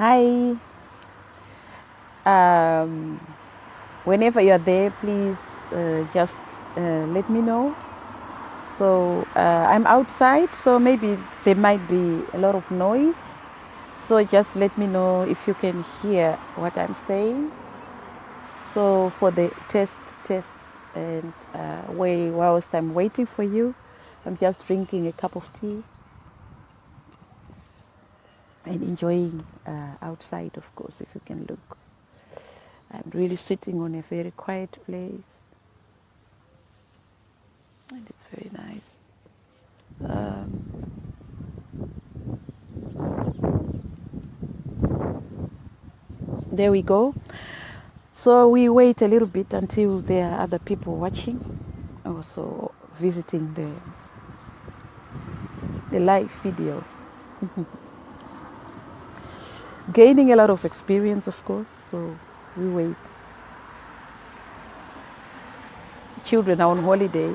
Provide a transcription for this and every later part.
Hi. Um, Whenever you're there, please just let me know. So I'm outside, so maybe there might be a lot of noise. So just let me know if you can hear what I'm saying. So for the test, and whilst I'm waiting for you, I'm just drinking a cup of tea and enjoying outside, of course, if you can look. I'm really sitting on a very quiet place, and it's very nice. Um, there we go. So we wait a little bit until there are other people watching, also visiting the live video. Gaining a lot of experience, of course, so we wait. Children are on holiday.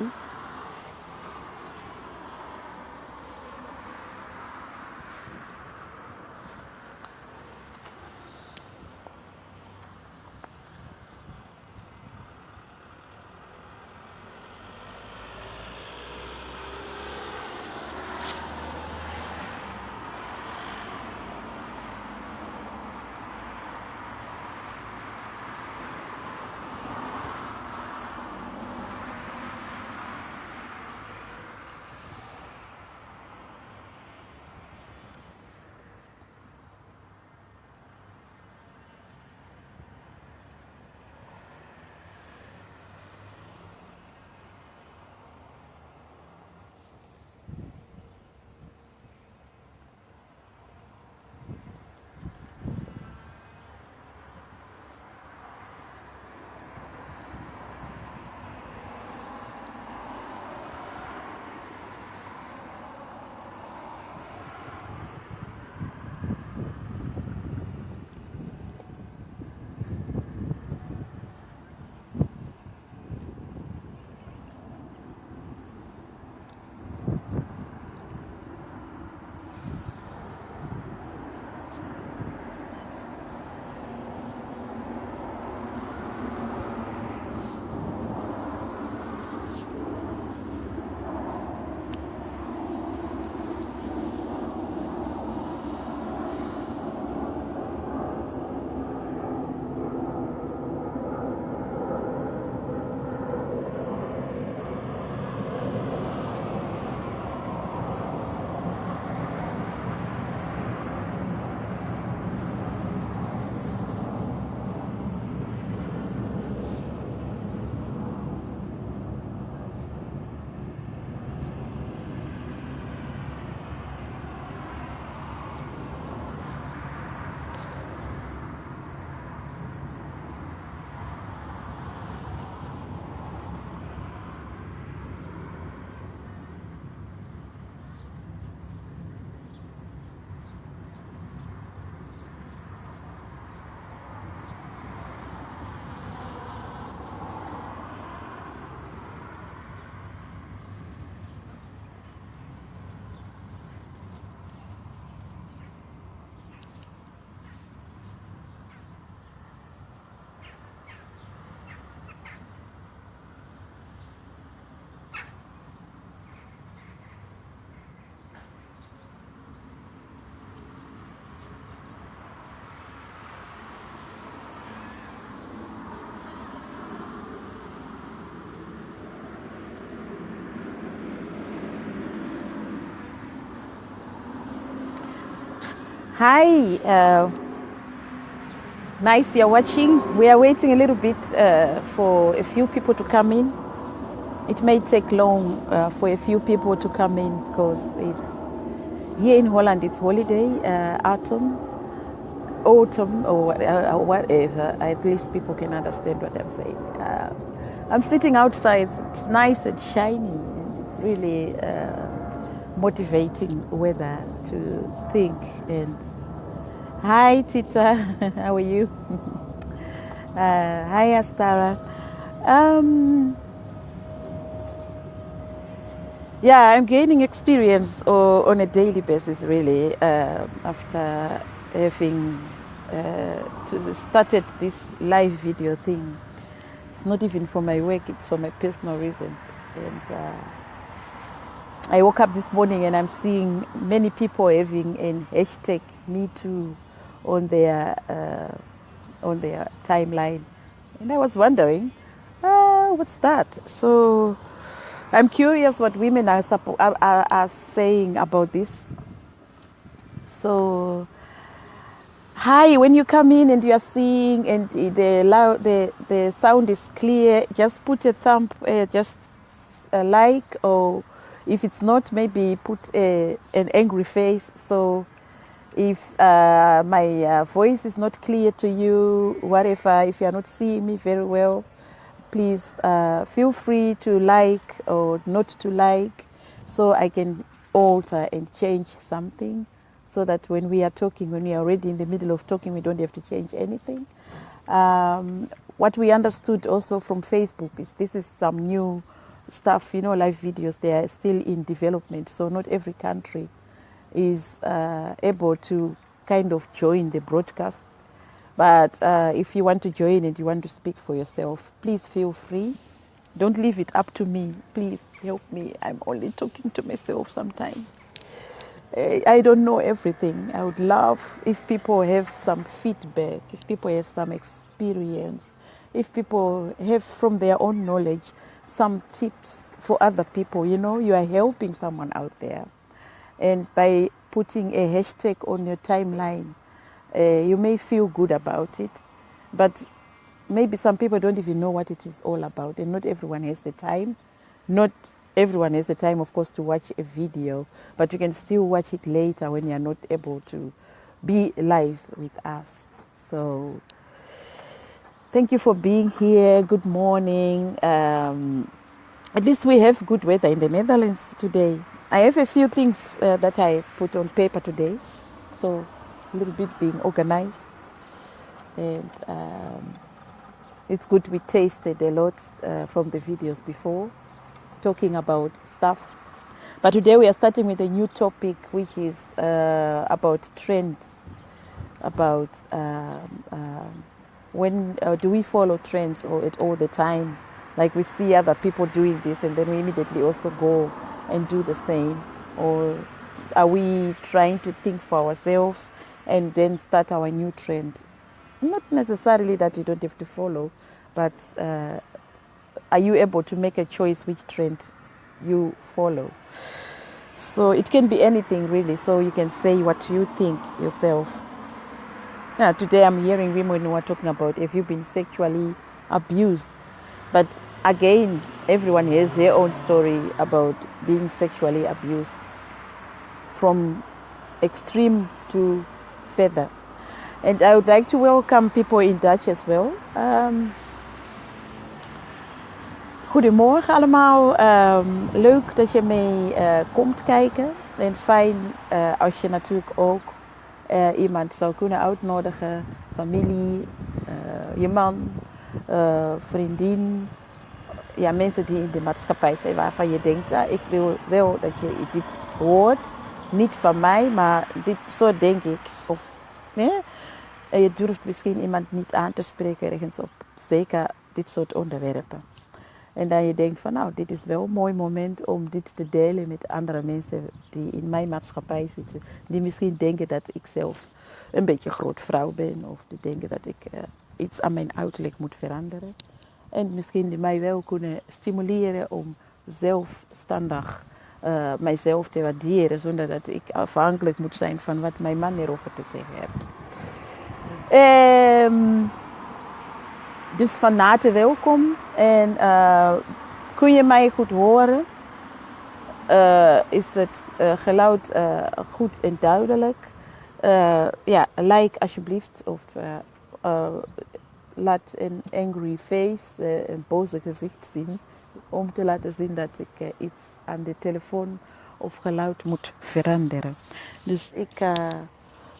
Hi, nice you're watching. We are waiting a little bit for a few people to come in. It may take long for a few people to come in because it's here in Holland. It's holiday, autumn, or whatever. At least people can understand what I'm saying. I'm sitting outside. It's nice and shiny, and it's really motivating weather to think. And hi, Tita, how are you? Hi, Astara. Yeah, I'm gaining experience on a daily basis, really, after having started this live video thing. It's not even for my work, it's for my personal reasons. And I woke up this morning and I'm seeing many people having an hashtag Me Too on their timeline. And I was wondering, what's that? So I'm curious what women are saying about this. So, hi, when you come in and you are seeing and the sound is clear, just put a thumb, just a like, or if it's not, maybe put an angry face. So if my voice is not clear to you, whatever, if you are not seeing me very well, please feel free to like or not to like, so I can alter and change something, so that when we are talking, when we are already in the middle of talking, we don't have to change anything. What we understood also from Facebook is this is some new stuff, live videos, they are still in development, so not every country is able to kind of join the broadcast. But if you want to join and you want to speak for yourself, please feel free. Don't leave it up to me. Please help me. I'm only talking to myself sometimes. I don't know everything. I would love if people have some feedback, if people have some experience, if people have from their own knowledge some tips for other people. You are helping someone out there. And by putting a hashtag on your timeline, you may feel good about it, but maybe some people don't even know what it is all about, and not everyone has the time. Not everyone has the time, of course, to watch a video, but you can still watch it later when you're not able to be live with us. So thank you for being here. Good morning. At least we have good weather in the Netherlands today. I have a few things that I have put on paper today, so a little bit being organized, and it's good. We tasted a lot from the videos before, talking about stuff, but today we are starting with a new topic, which is about trends, about when do we follow trends all the time, like we see other people doing this and then we immediately also go and do the same, or are we trying to think for ourselves and then start our new trend? Not necessarily that you don't have to follow, but are you able to make a choice which trend you follow? So it can be anything really, so you can say what you think yourself. Now, today I'm hearing women who are talking about, have you been sexually abused? But again, everyone has their own story about being sexually abused, from extreme to further. And I would like to welcome people in Dutch as well. Goedemorgen allemaal. Leuk dat je mee komt kijken. En fijn als je natuurlijk ook iemand zou kunnen uitnodigen. Familie, je man, vriendin. Ja, mensen die in de maatschappij zijn waarvan je denkt, ik wil wel dat je dit hoort. Niet van mij, maar dit soort denk ik. Of, je durft misschien iemand niet aan te spreken ergens op. Zeker dit soort onderwerpen. En dan je denkt van, nou, dit is wel een mooi moment om dit te delen met andere mensen die in mijn maatschappij zitten. Die misschien denken dat ik zelf een beetje groot vrouw ben. Of die denken dat ik iets aan mijn uiterlijk moet veranderen. En misschien die mij wel kunnen stimuleren om zelfstandig mijzelf te waarderen. Zonder dat ik afhankelijk moet zijn van wat mijn man erover te zeggen heeft. Dus van harte welkom. En kun je mij goed horen? Is het geluid goed en duidelijk? Ja, like alsjeblieft. Of laat een angry face, een boze gezicht zien. Om te laten zien dat ik iets aan de telefoon of geluid moet veranderen. Dus ik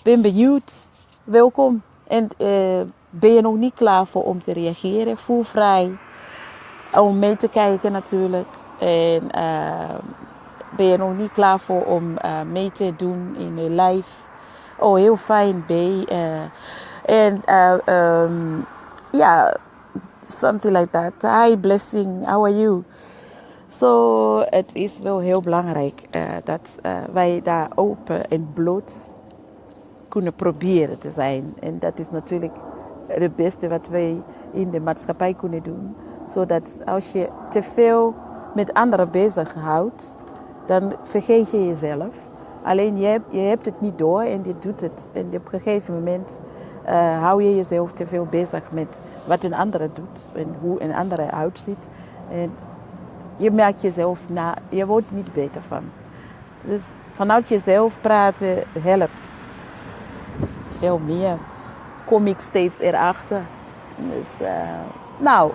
ben benieuwd. Welkom. En ben je nog niet klaar voor om te reageren? Voel vrij om mee te kijken natuurlijk. En ben je nog niet klaar voor om mee te doen in een live Oh, you'll find Bay, and yeah, something like that. Hi, blessing. How are you? So het is wel heel belangrijk dat wij daar open en bloot kunnen proberen te zijn. En dat is natuurlijk het beste wat wij in de maatschappij kunnen doen. Zodat als je te veel met anderen bezighoudt, dan vergeet je jezelf. Alleen je hebt het niet door en je doet het. En op een gegeven moment hou je jezelf te veel bezig met wat een andere doet en hoe een andere uitziet. En je merkt jezelf je wordt er niet beter van. Dus vanuit jezelf praten helpt veel meer. Kom ik steeds erachter. Dus, nou,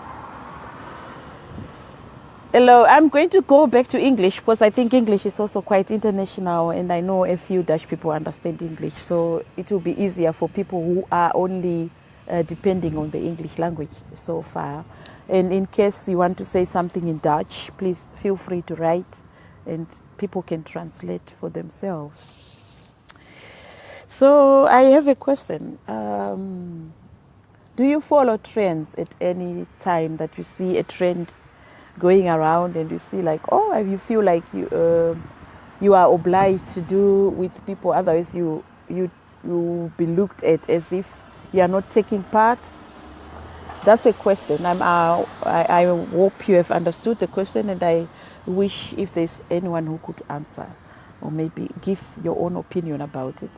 hello, I'm going to go back to English because I think English is also quite international and I know a few Dutch people understand English. So it will be easier for people who are only depending on the English language so far. And in case you want to say something in Dutch, please feel free to write and people can translate for themselves. So I have a question. Do you follow trends at any time that you see a trend going around and you see like, oh, you feel like you are obliged to do with people, otherwise you be looked at as if you are not taking part? That's a question. I hope you have understood the question, and I wish if there's anyone who could answer or maybe give your own opinion about it.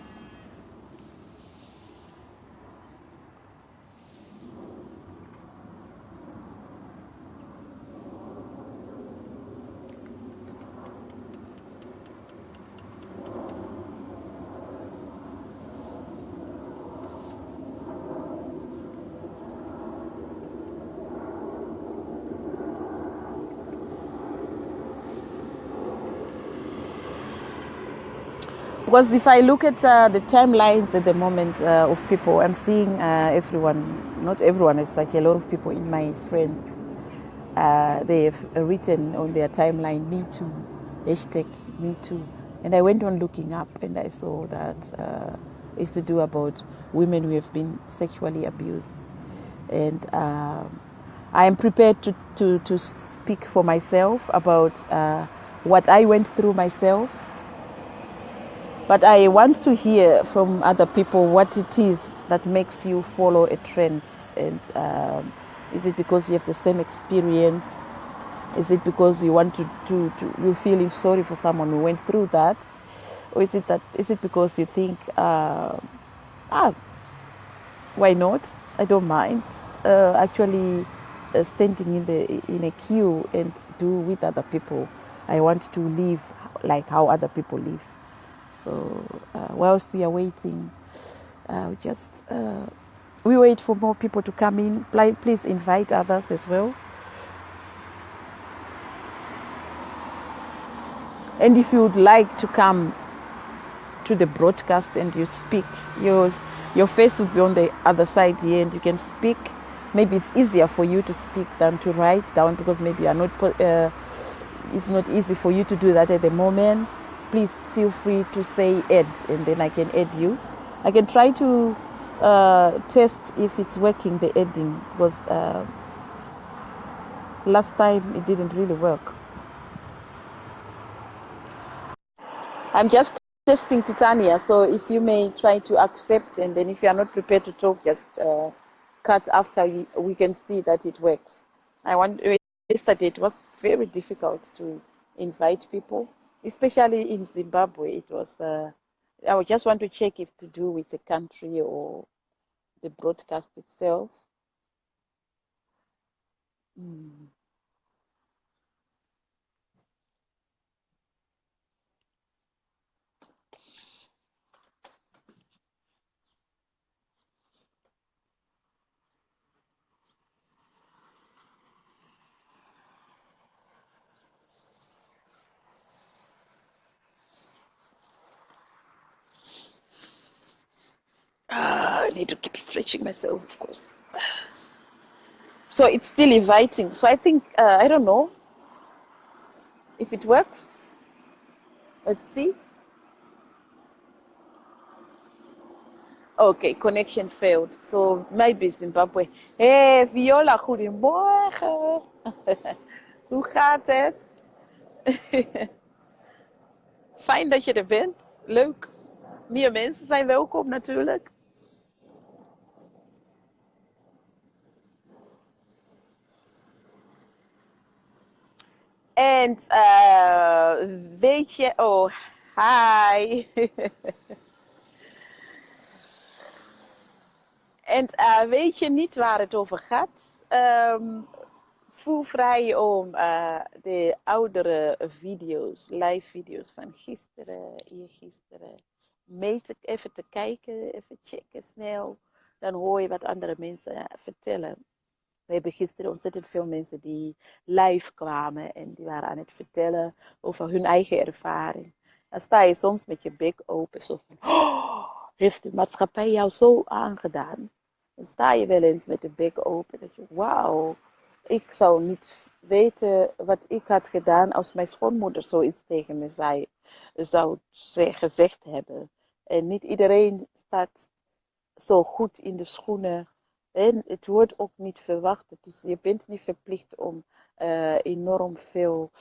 Because if I look at the timelines at the moment of people, I'm seeing everyone, not everyone, it's like a lot of people in my friends, they have written on their timeline, me too, hashtag me too. And I went on looking up and I saw that it's to do about women who have been sexually abused. And I am prepared to speak for myself about what I went through myself. But I want to hear from other people what it is that makes you follow a trend. And is it because you have the same experience? Is it because you want you're feeling sorry for someone who went through that? Or is it because you think, why not? I don't mind actually standing in a queue and do with other people. I want to live like how other people live. So whilst we are waiting, we wait for more people to come in. Please invite others as well. And if you would like to come to the broadcast and you speak, your face will be on the other side here and you can speak. Maybe it's easier for you to speak than to write down because maybe you're not, it's not easy for you to do that at the moment. Please feel free to say add and then I can add you. I can try to test if it's working, the adding, because last time it didn't really work. I'm just testing Titania, so if you may try to accept and then if you are not prepared to talk, just cut after we can see that it works. Yesterday it was very difficult to invite people. Especially in Zimbabwe, it was. I would just want to check if to do with the country or the broadcast itself. I need to keep stretching myself, of course. So it's still inviting. So I think I don't know if it works. Let's see. Okay, connection failed. So maybe Zimbabwe. Hey, Viola, goedemorgen. Hoe gaat het? Fijn dat je er bent. Leuk. Meer mensen zijn welkom natuurlijk. En weet je, oh, hi. En weet je niet waar het over gaat? Voel vrij om de oudere video's, live video's van gisteren, eergisteren, even te kijken, even checken snel. Dan hoor je wat andere mensen vertellen. We hebben gisteren ontzettend veel mensen die live kwamen en die waren aan het vertellen over hun eigen ervaring. Dan sta je soms met je bek open, zo van, oh, heeft de maatschappij jou zo aangedaan? Dan sta je wel eens met de bek open, dat je, wauw, ik zou niet weten wat ik had gedaan als mijn schoonmoeder zoiets tegen me zou gezegd hebben. En niet iedereen staat zo goed in de schoenen. En het wordt ook niet verwacht. Je bent niet verplicht om enorm veel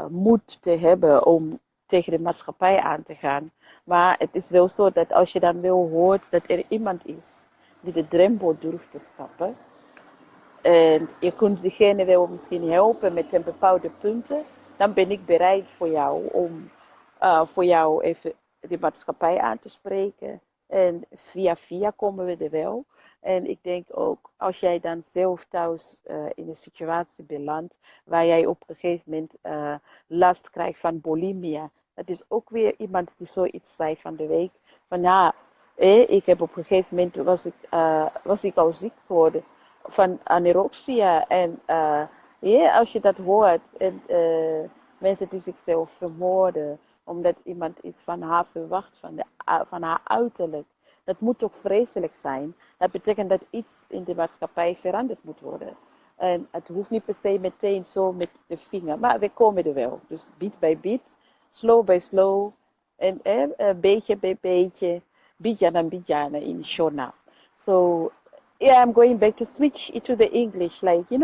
moed te hebben om tegen de maatschappij aan te gaan. Maar het is wel zo dat als je dan wel hoort dat er iemand is die de drempel durft te stappen. En je kunt diegene wel misschien helpen met een bepaalde punten. Dan ben ik bereid voor jou om voor jou even de maatschappij aan te spreken. En via komen we er wel. En ik denk ook, als jij dan zelf thuis in een situatie belandt, waar jij op een gegeven moment last krijgt van bulimia. Dat is ook weer iemand die zoiets zei van de week. Van ja, ik heb op een gegeven moment, was ik al ziek geworden van anorexia. En als je dat hoort, en mensen die zichzelf vermoorden, omdat iemand iets van haar verwacht, van haar uiterlijk. Dat moet toch vreselijk zijn. Dat betekent dat iets in de maatschappij veranderd moet worden. En het hoeft niet per se meteen zo met de vinger, maar we komen er wel. Dus beat bij beat, slow by slow, en beetje bij beetje, bijana in Shona. So yeah, I'm going back to switch it to the English. Like,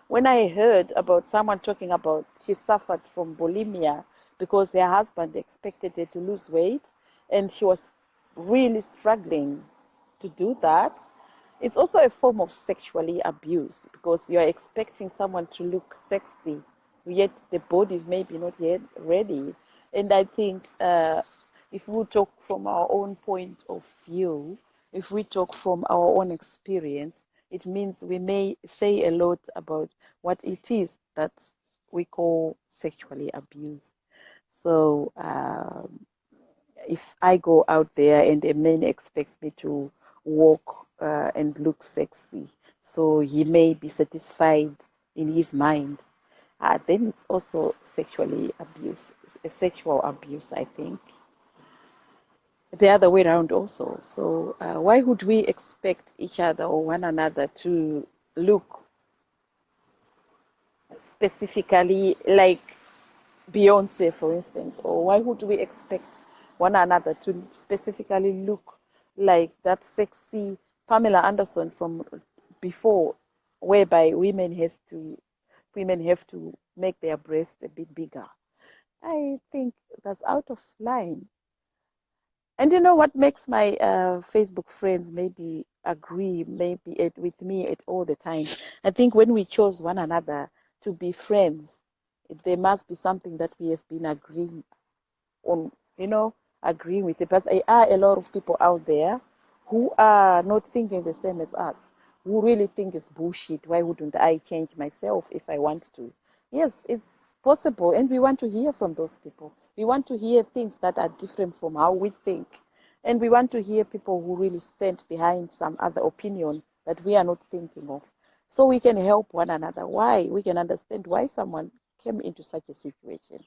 when I heard about someone talking about she suffered from bulimia because her husband expected her to lose weight and she was really struggling to do that, it's also a form of sexually abuse because you're expecting someone to look sexy, yet the body is maybe not yet ready. And I think if we talk from our own point of view, if we talk from our own experience, it means we may say a lot about what it is that we call sexually abused. So if I go out there and a man expects me to walk and look sexy, so he may be satisfied in his mind, then it's also sexually abuse, sexual abuse, I think. The other way around also. So why would we expect each other or one another to look specifically like Beyonce, for instance, or why would we expect one another to specifically look like that sexy Pamela Anderson from before, whereby women have to make their breasts a bit bigger? I think that's out of line. And you know what makes my Facebook friends maybe agree maybe with me at all the time? I think when we chose one another to be friends, there must be something that we have been agreeing on, agreeing with it. But there are a lot of people out there who are not thinking the same as us, who really think it's bullshit. Why wouldn't I change myself if I want to? Yes, it's possible, and we want to hear from those people. We want to hear things that are different from how we think. And we want to hear people who really stand behind some other opinion that we are not thinking of. So we can help one another. Why? We can understand why someone came into such a situation.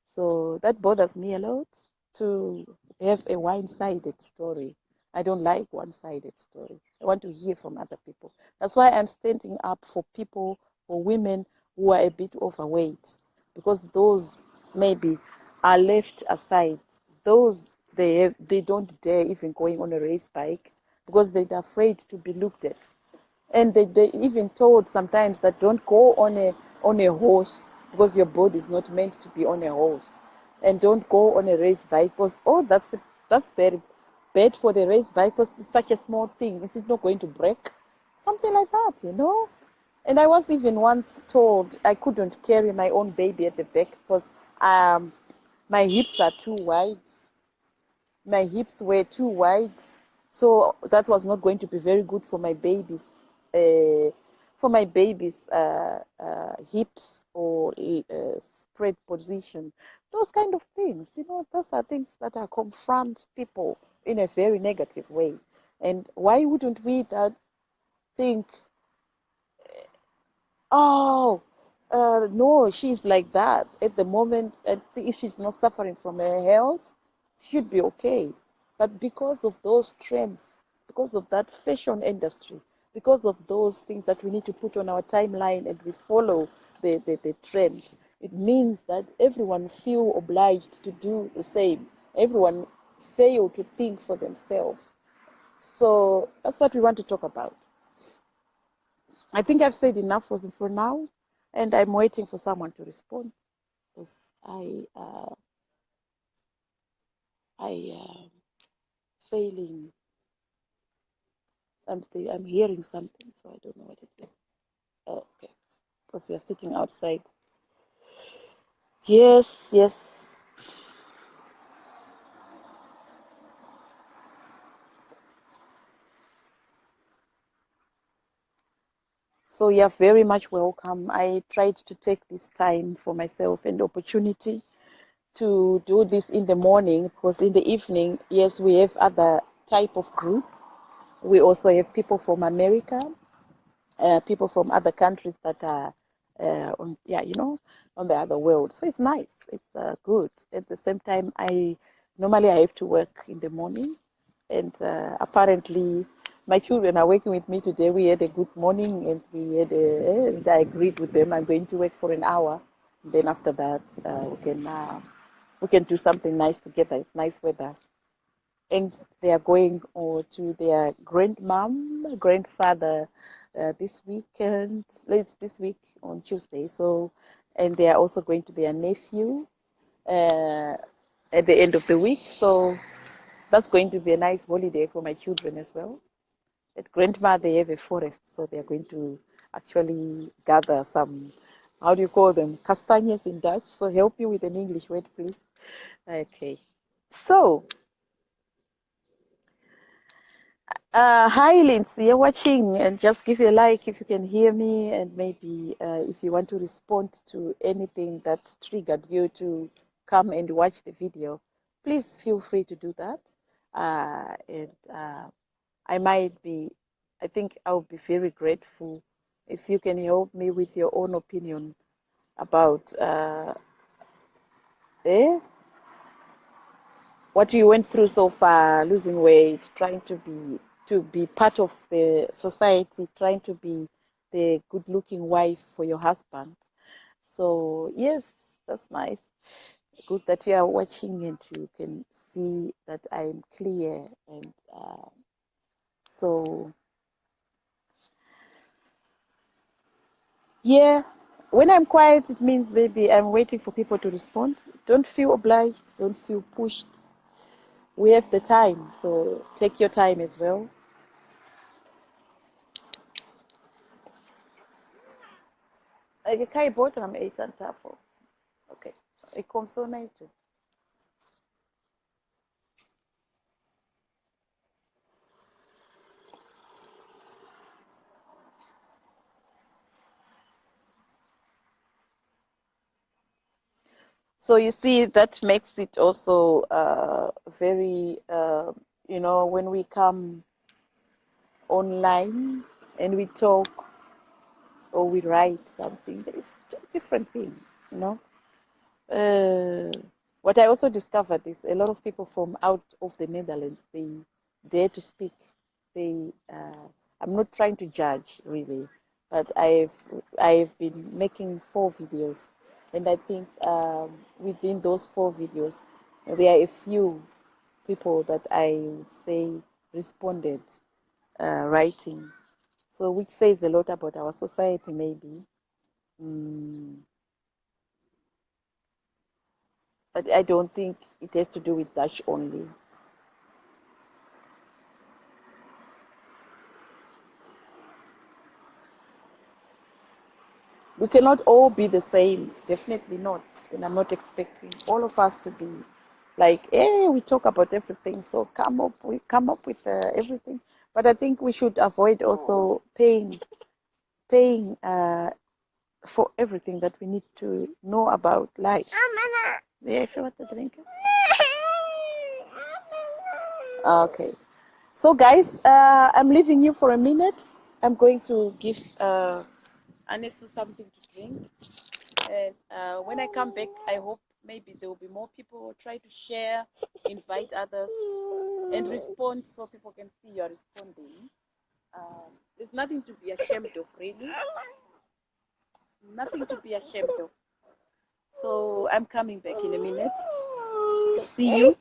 So that bothers me a lot to have a one-sided story. I don't like one-sided story. I want to hear from other people. That's why I'm standing up for people, for women who are a bit overweight, because those maybe are left aside. Those they don't dare even going on a race bike because they're afraid to be looked at. And they even told sometimes that don't go on a horse because your body is not meant to be on a horse, and don't go on a race bike because that's very bad for the race bike because it's such a small thing. Is it not going to break? Something like that, you know. And I was even once told I couldn't carry my own baby at the back because um, my hips are too wide. My hips were too wide, so that was not going to be very good uh, for my baby's hips or spread position. Those kind of things, you know, those are things that are confront people in a very negative way. And why wouldn't we that think, oh, no, she's like that at the moment. If she's not suffering from her health, she'd be okay. But because of those trends, because of that fashion industry, because of those things that we need to put on our timeline and we follow the trends, it means that everyone feel obliged to do the same. Everyone fail to think for themselves. So that's what we want to talk about. I think I've said enough for now, and I'm waiting for someone to respond because I failing something. I'm hearing something, so I don't know what it is. Oh, okay, because we are sitting outside. Yes, yes. So you're very much welcome. I tried to take this time for myself and opportunity to do this in the morning because in the evening, yes, we have other type of group. We also have people from America, people from other countries that are on, yeah, you know, on the other world. So it's nice. It's good. At the same time, I normally I have to work in the morning, and apparently my children are working with me today. We had a good morning, and and I agreed with them. I'm going to work for an hour. Then after that, we can do something nice together. It's nice weather, and they are going to their grandmom, grandfather this weekend, late this week on Tuesday. So, and they are also going to their nephew uh, at the end of the week. So that's going to be a nice holiday for my children as well. At grandma, they have a forest, so they are going to actually gather some, how do you call them, castanhas in Dutch. So help me with an English word, please. Okay. So, hi, Lindsay. You're watching, and just give a like if you can hear me, and maybe if you want to respond to anything that triggered you to come and watch the video, please feel free to do that. And I might be, I think I'll be very grateful if you can help me with your own opinion about eh, what you went through so far, losing weight, trying to be part of the society, trying to be the good-looking wife for your husband. So yes, that's nice. Good that you are watching and you can see that I'm clear. And so yeah, when I'm quiet, it means maybe I'm waiting for people to respond. Don't feel obliged. Don't feel pushed. We have the time, so take your time as well. Ik ga je boterham eten aan tafel. Oké, ik kom zo naar je toe. So you see, that makes it also very, you know, when we come online and we talk or we write something, there is different things, you know. Uh, what I also discovered is a lot of people from out of the Netherlands, they dare to speak. I'm not trying to judge really, but I've been making 4 videos, and I think within those 4 videos, there are a few. people that I would say responded writing. So, which says a lot about our society, maybe. Mm, but I don't think it has to do with Dutch only. We cannot all be the same, definitely not. And I'm not expecting all of us to be like, hey, we talk about everything, so come up with everything. But I think we should avoid also paying for everything that we need to know about life. Yeah, sure, what to drink. Okay. So, guys, I'm leaving you for a minute. I'm going to give Anesu something to drink. And when I come back, I hope maybe there will be more people who try to share, invite others, and respond so people can see you're responding. There's nothing to be ashamed of, really. Nothing to be ashamed of. So I'm coming back in a minute. See you.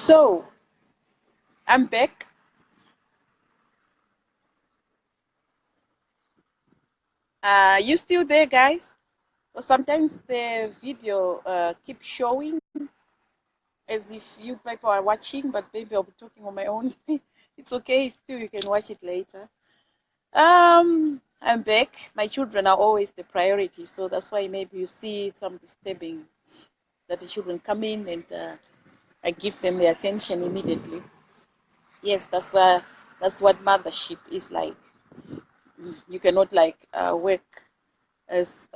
So I'm back. You still there, guys? Or sometimes the video keeps showing as if you people are watching, but maybe I'll be talking on my own. It's okay. Still, you can watch it later. I'm back. My children are always the priority, so that's why maybe you see some disturbing that the children come in and I give them the attention immediately. Yes, that's what mothership is like. You cannot like work as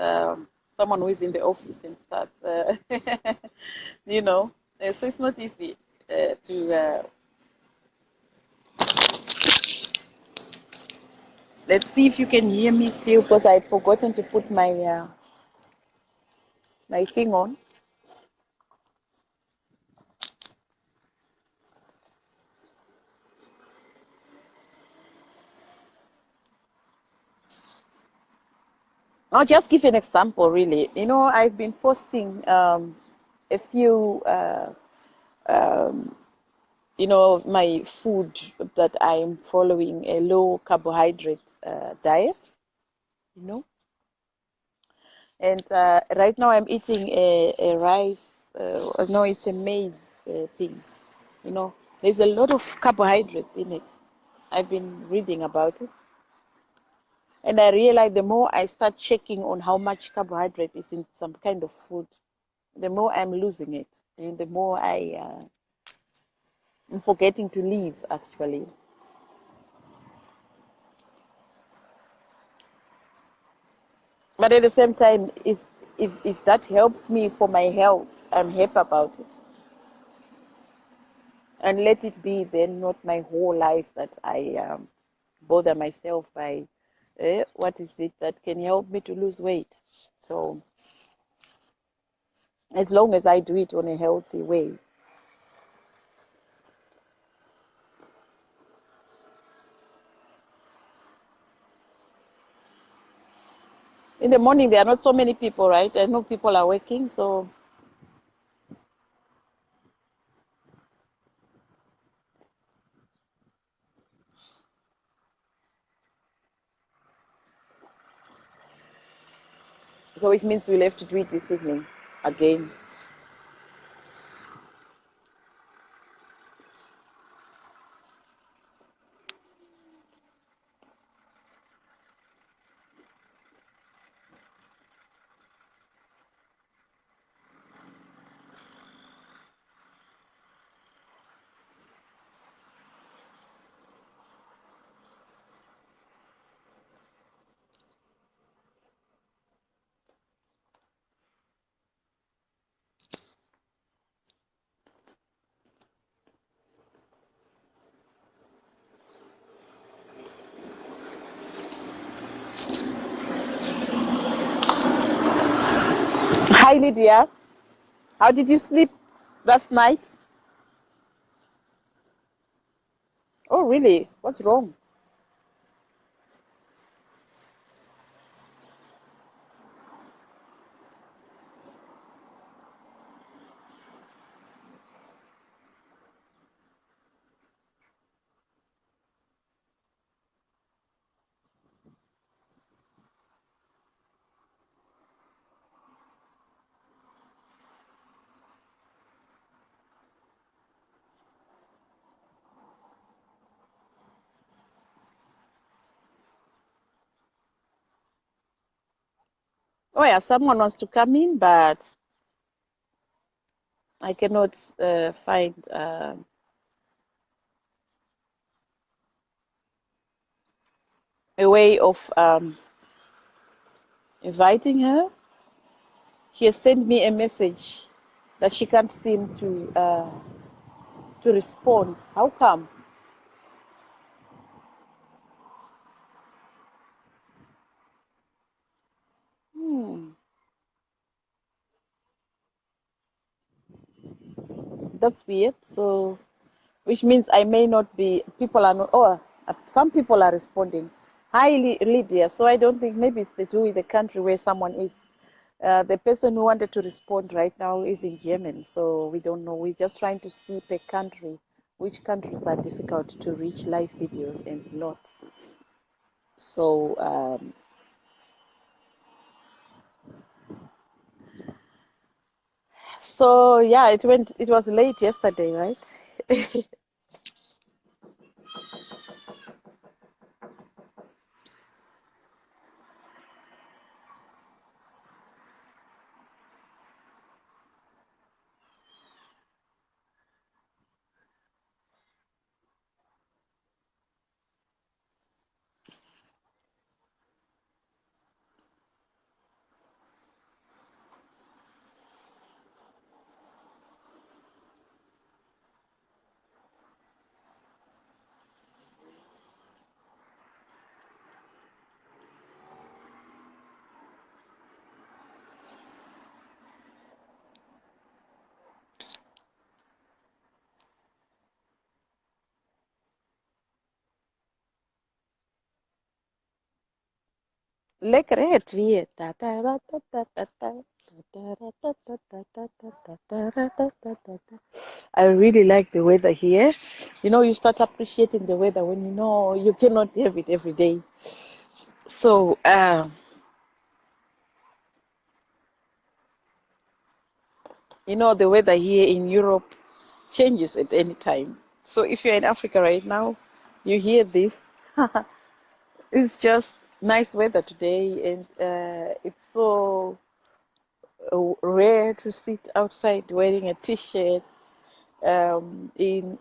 someone who is in the office and start, you know. So it's not easy to. Let's see if you can hear me still, because I had forgotten to put my thing on. I'll just give an example, really. You know, I've been posting a few, my food that I'm following a low carbohydrate diet, you know. And right now I'm eating a rice, no, it's a maize thing, you know. There's a lot of carbohydrates in it. I've been reading about it. And I realize the more I start checking on how much carbohydrate is in some kind of food, the more I'm losing it, and the more I'm forgetting to live, actually. But at the same time, if that helps me for my health, I'm happy about it. And let it be then not my whole life that I bother myself by what is it that can help me to lose weight. So as long as I do it on a healthy way. In the morning, there are not so many people, right? I know people are working, so it means we'll have to do it this evening again. Hi, Lydia. How did you sleep last night? Oh, really? What's wrong? Oh, yeah, someone wants to come in, but I cannot find a way of inviting her. She has sent me a message that she can't seem to respond. How come? Hmm, that's weird. So, which means I may not be. People are not. Oh, some people are responding. Hi, Lydia. So I don't think maybe it's to do with the country where someone is. The person who wanted to respond right now is in Yemen, so we don't know. We're just trying to see per country which countries are difficult to reach live videos and not. So, so yeah, it went. It was late yesterday, right? Lekker weer. I really like the weather here. You know, you start appreciating the weather when you know you cannot have it every day. So, you know, the weather here in Europe changes at any time. So if you're in Africa right now, you hear this. It's just nice weather today, and it's so rare to sit outside wearing a t-shirt in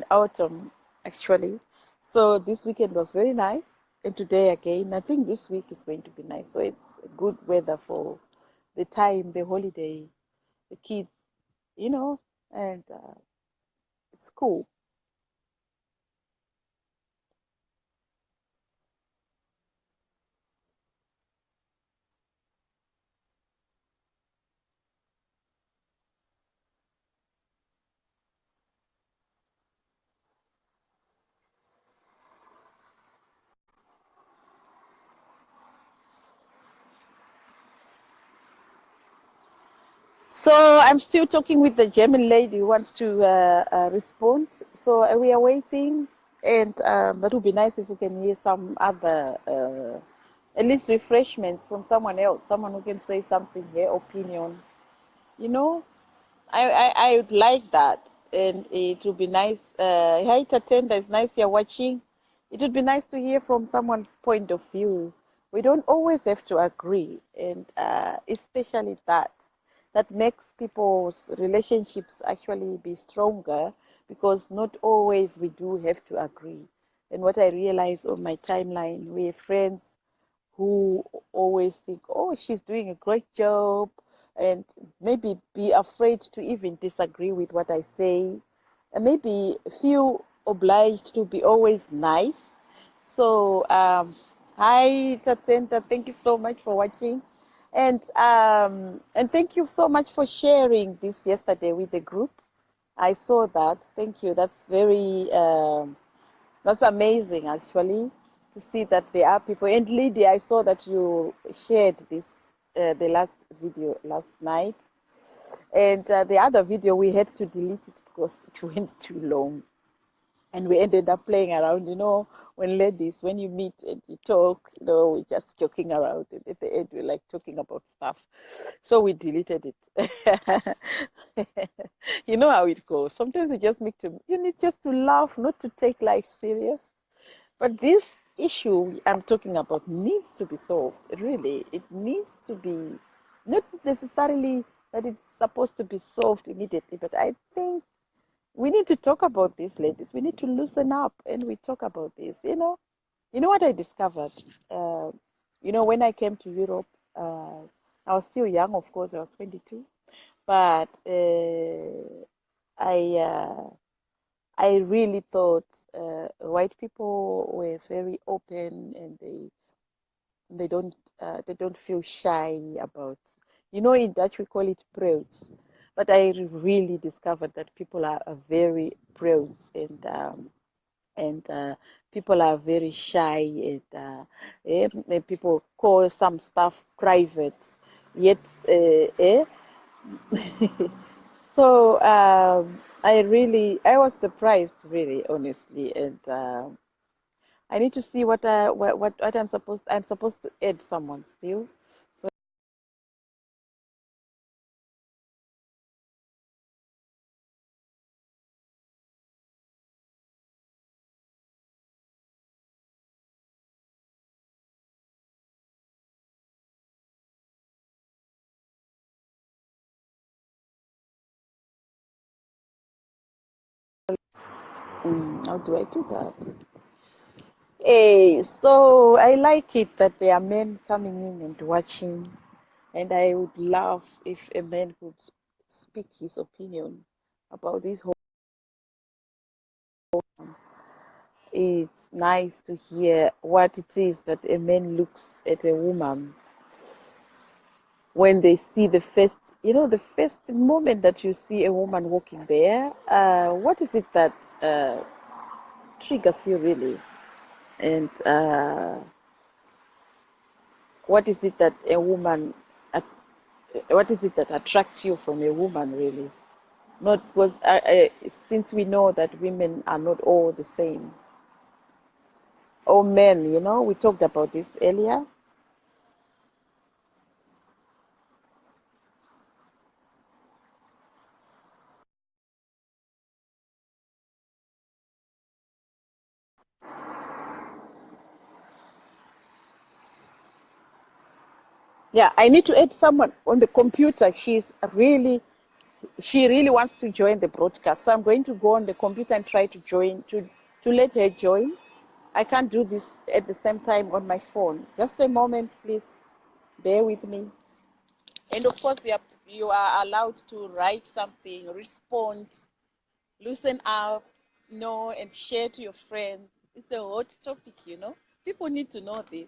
autumn, actually. So this weekend was very nice, and today again. I think this week is going to be nice. So it's good weather for the time, the holiday, the kids, you know, and it's cool. So I'm still talking with the German lady who wants to respond. So we are waiting, and that would be nice if we can hear some other, at least refreshments from someone else, someone who can say something, their opinion. You know, I would like that, and it would be nice. Hi, Tatenda, it's nice you're watching. It would be nice to hear from someone's point of view. We don't always have to agree, and especially that makes people's relationships actually be stronger because not always we do have to agree. And what I realize on my timeline, we have friends who always think, oh, she's doing a great job, and maybe be afraid to even disagree with what I say, and maybe feel obliged to be always nice. So, hi, Tatenta, thank you so much for watching. And thank you so much for sharing this yesterday with the group. I saw that. Thank you. That's amazing, actually, to see that there are people. And Lydia, I saw that you shared this the last video last night, and the other video we had to delete it because it went too long, and we ended up playing around. You know, when ladies, when you meet and you talk, you know, we're just joking around, and at the end we like talking about stuff, so we deleted it. You know how it goes. Sometimes you need just to laugh, not to take life serious. But this issue I'm talking about needs to be solved. Really, it needs to be not necessarily that it's supposed to be solved immediately, but I think we need to talk about this, ladies. We need to loosen up and we talk about this. You know what I discovered? Uh, when I came to Europe, I was still young, of course. I was 22, but I. I really thought white people were very open, and they don't feel shy about. In Dutch we call it proud, but I really discovered that people are very proud, and people are very shy, and people call some stuff private. Yet, so I was surprised, really, honestly, and I need to see what I'm supposed to add someone still. So how do I do that? So I like it that there are men coming in and watching, and I would love if a man could speak his opinion about this whole. It's nice to hear what it is that a man looks at a woman when they see the first moment that you see a woman walking there. What is it that triggers you really? And what is it that a woman, at- what is it that attracts you from a woman really? Not because since we know that women are not all the same, or men, we talked about this earlier. Yeah, I need to add someone on the computer. She really wants to join the broadcast. So I'm going to go on the computer and try to join, to let her join. I can't do this at the same time on my phone. Just a moment, please. Bear with me. And of course, you are allowed to write something, respond, loosen up, and share to your friends. It's a hot topic. People need to know this.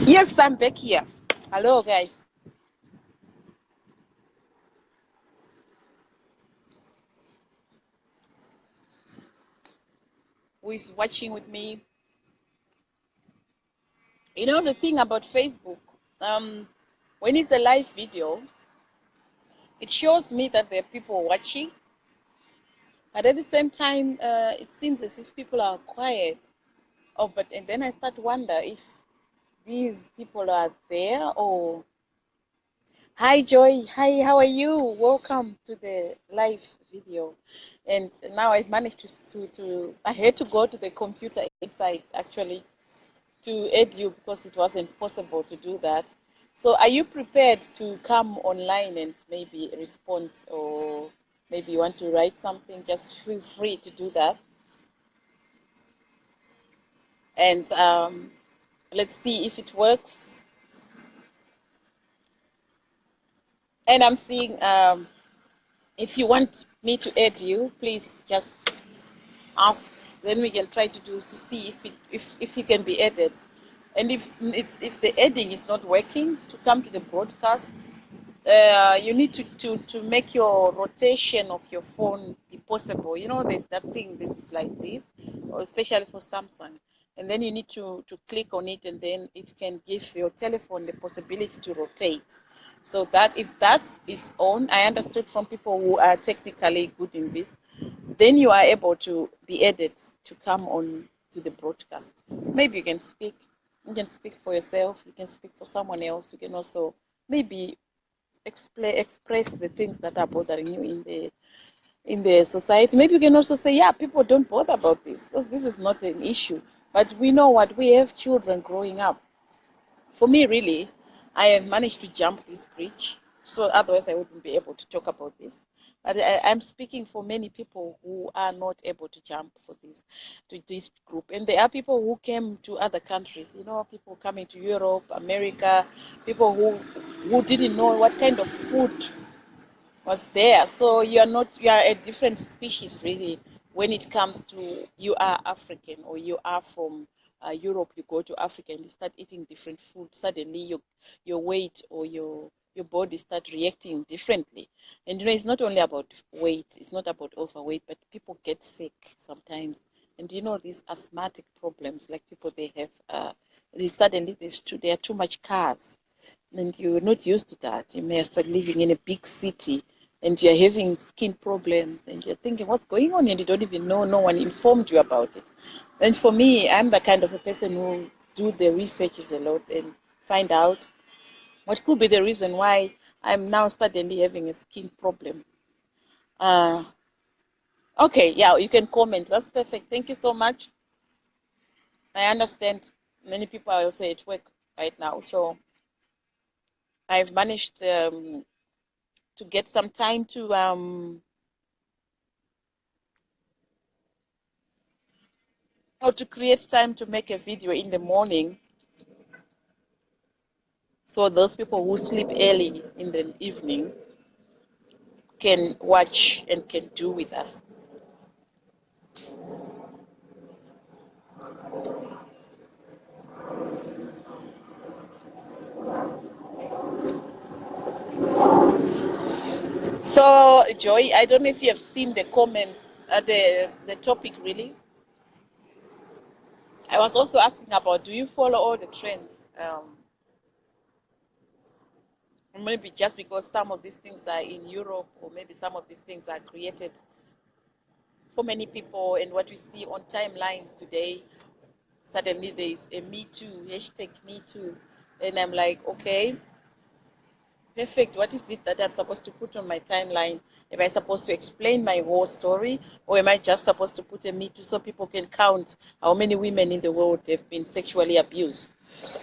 Yes, I'm back here. Hello, guys. Who is watching with me? The thing about Facebook, when it's a live video, it shows me that there are people watching, but at the same time, it seems as if people are quiet. Oh, and then I start to wonder if these people are there or. Hi, Joy. Hi, how are you? Welcome to the live video. And now I've managed to I had to go to the computer inside actually to add you because it wasn't possible to do that. So are you prepared to come online and maybe respond, or maybe you want to write something? Just feel free to do that. And let's see if it works. And I'm seeing if you want me to add you, please just ask. Then we can try to see if you can be added. And if the adding is not working to come to the broadcast, you need to make your rotation of your phone be possible. You know, there's that thing that's like this, or especially for Samsung. And then you need to click on it, and then it can give your telephone the possibility to rotate. So that if that is on, I understood from people who are technically good in this, then you are able to be added to come on to the broadcast. Maybe you can speak. You can speak for yourself. You can speak for someone else. You can also maybe express the things that are bothering you in the society. Maybe you can also say, yeah, people don't bother about this because this is not an issue. But we know what we have children growing up. For me, really, I have managed to jump this bridge. So otherwise, I wouldn't be able to talk about this. But I'm speaking for many people who are not able to jump for this to this group. And there are people who came to other countries. You know, people coming to Europe, America, people who didn't know what kind of food was there. So you are a different species really when it comes to you are African or you are from Europe. You go to Africa and you start eating different food. Suddenly your weight or your body start reacting differently. And you know, it's not only about weight, it's not about overweight, but people get sick sometimes. And you know, these asthmatic problems, like people they have suddenly there are too much cars and you're not used to that. You may start living in a big city and you're having skin problems and you're thinking, what's going on? And you don't even know, no one informed you about it. And for me, I'm the kind of a person who do the researches a lot and find out what could be the reason why I'm now suddenly having a skin problem. Uh, okay, yeah, you can comment. That's perfect. Thank you so much. I understand many people are also at work right now, so I've managed to get some time to create time to make a video in the morning so those people who sleep early in the evening can watch and can do with us. So Joy, I don't know if you have seen the comments, the topic really. I was also asking about, do you follow all the trends? Maybe just because some of these things are in Europe, or maybe some of these things are created for many people, and what we see on timelines today, suddenly there is a Me Too, hashtag Me Too, and I'm like, okay, perfect. What is it that I'm supposed to put on my timeline? Am I supposed to explain my whole story, or am I just supposed to put a Me Too so people can count how many women in the world have been sexually abused?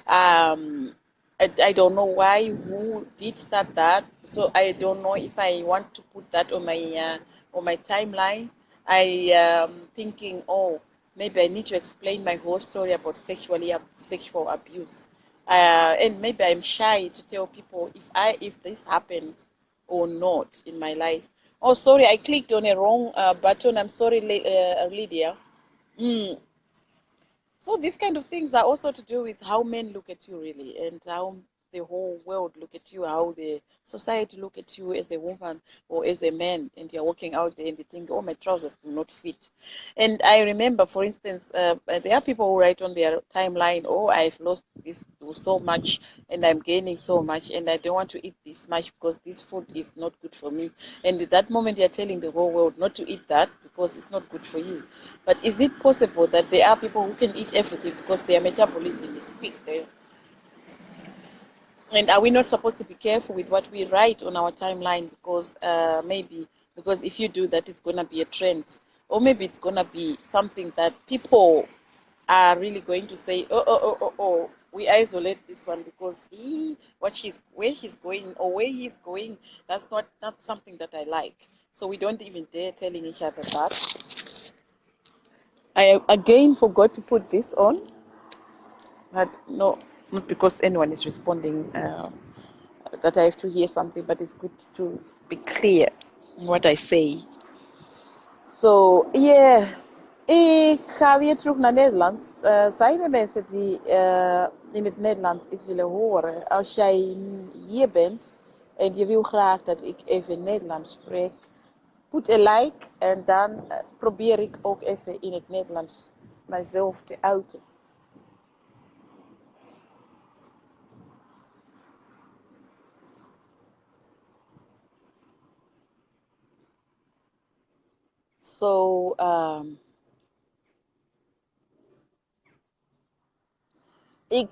Um, I don't know why, who did start that. So I don't know if I want to put that on my timeline. I am thinking, oh, maybe I need to explain my whole story about sexual abuse. And maybe I'm shy to tell people if this happened or not in my life. Oh, sorry, I clicked on a wrong button. I'm sorry, Lydia. Mm. So these kind of things are also to do with how men look at you really, and how the whole world look at you, how the society look at you as a woman or as a man, and you're walking out there and you think, oh, my trousers do not fit. And I remember, for instance, there are people who write on their timeline, oh, I've lost this so much and I'm gaining so much and I don't want to eat this much because this food is not good for me. And at that moment, you're telling the whole world not to eat that because it's not good for you. But is it possible that there are people who can eat everything because their metabolism is quick? And are we not supposed to be careful with what we write on our timeline because maybe because if you do that, it's going to be a trend, or maybe it's going to be something that people are really going to say, oh, we isolate this one because where he's going or where he's going, that's not something that I like. So we don't even dare telling each other that. I again forgot to put this on, but no, not because anyone is responding that I have to hear something, but it's good to be clear in what I say. So, yeah. Ik ga weer terug naar Nederlands. Zijn er mensen die in het Nederlands iets willen horen? Als jij hier bent en je wil graag dat ik even Nederlands spreek, put a like en dan probeer ik ook even in het Nederlands mijzelf te uiten. So, ik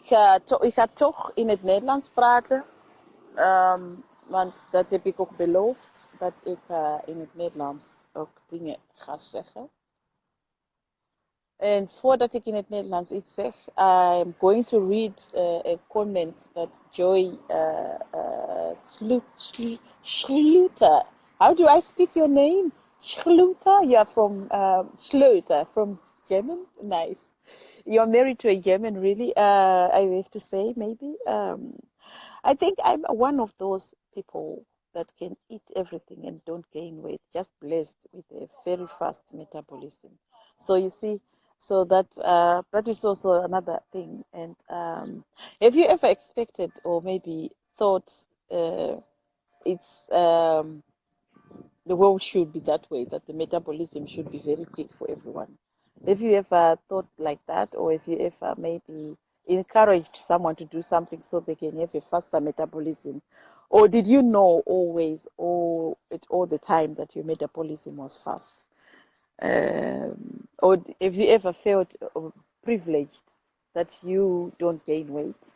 ga toch in het Nederlands praten. Want dat heb ik ook beloofd, dat ik in het Nederlands ook dingen ga zeggen. En voordat ik in het Nederlands iets zeg, I'm going to read a comment that Joy Schluter. How do I speak your name? Schluter? You're from Schleuter, from German? Nice. You're married to a German, really? I have to say, maybe. I think I'm one of those people that can eat everything and don't gain weight, just blessed with a very fast metabolism. So you see, so that is also another thing. And have you ever expected or maybe thought it's the world should be that way, that the metabolism should be very quick for everyone? Have you ever thought like that, or have you ever maybe encouraged someone to do something so they can have a faster metabolism? Or did you know always, all the time, that your metabolism was fast? Or have you ever felt privileged that you don't gain weight?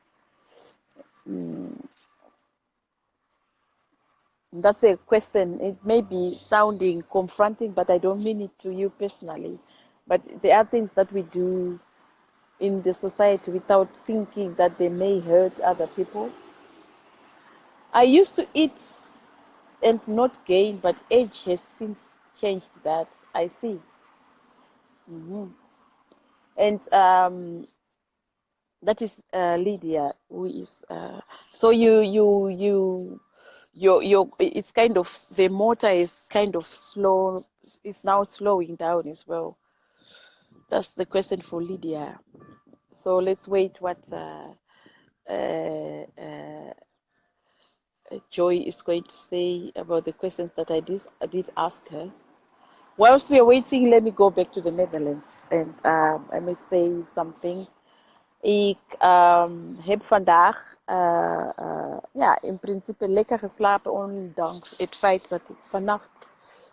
That's a question. It may be sounding confronting, but I don't mean it to you personally. But there are things that we do in the society without thinking that they may hurt other people. I used to eat and not gain, but age has since changed that. I see. Hmm. And that is Lydia, who is. So it's kind of, the motor is kind of slow. It's now slowing down as well. That's the question for Lydia. So let's wait what uh, uh, Joy is going to say about the questions that I did ask her. Whilst we are waiting, let me go back to the Netherlands and I may say something. Ik heb vandaag ja, in principe lekker geslapen, ondanks het feit dat ik vannacht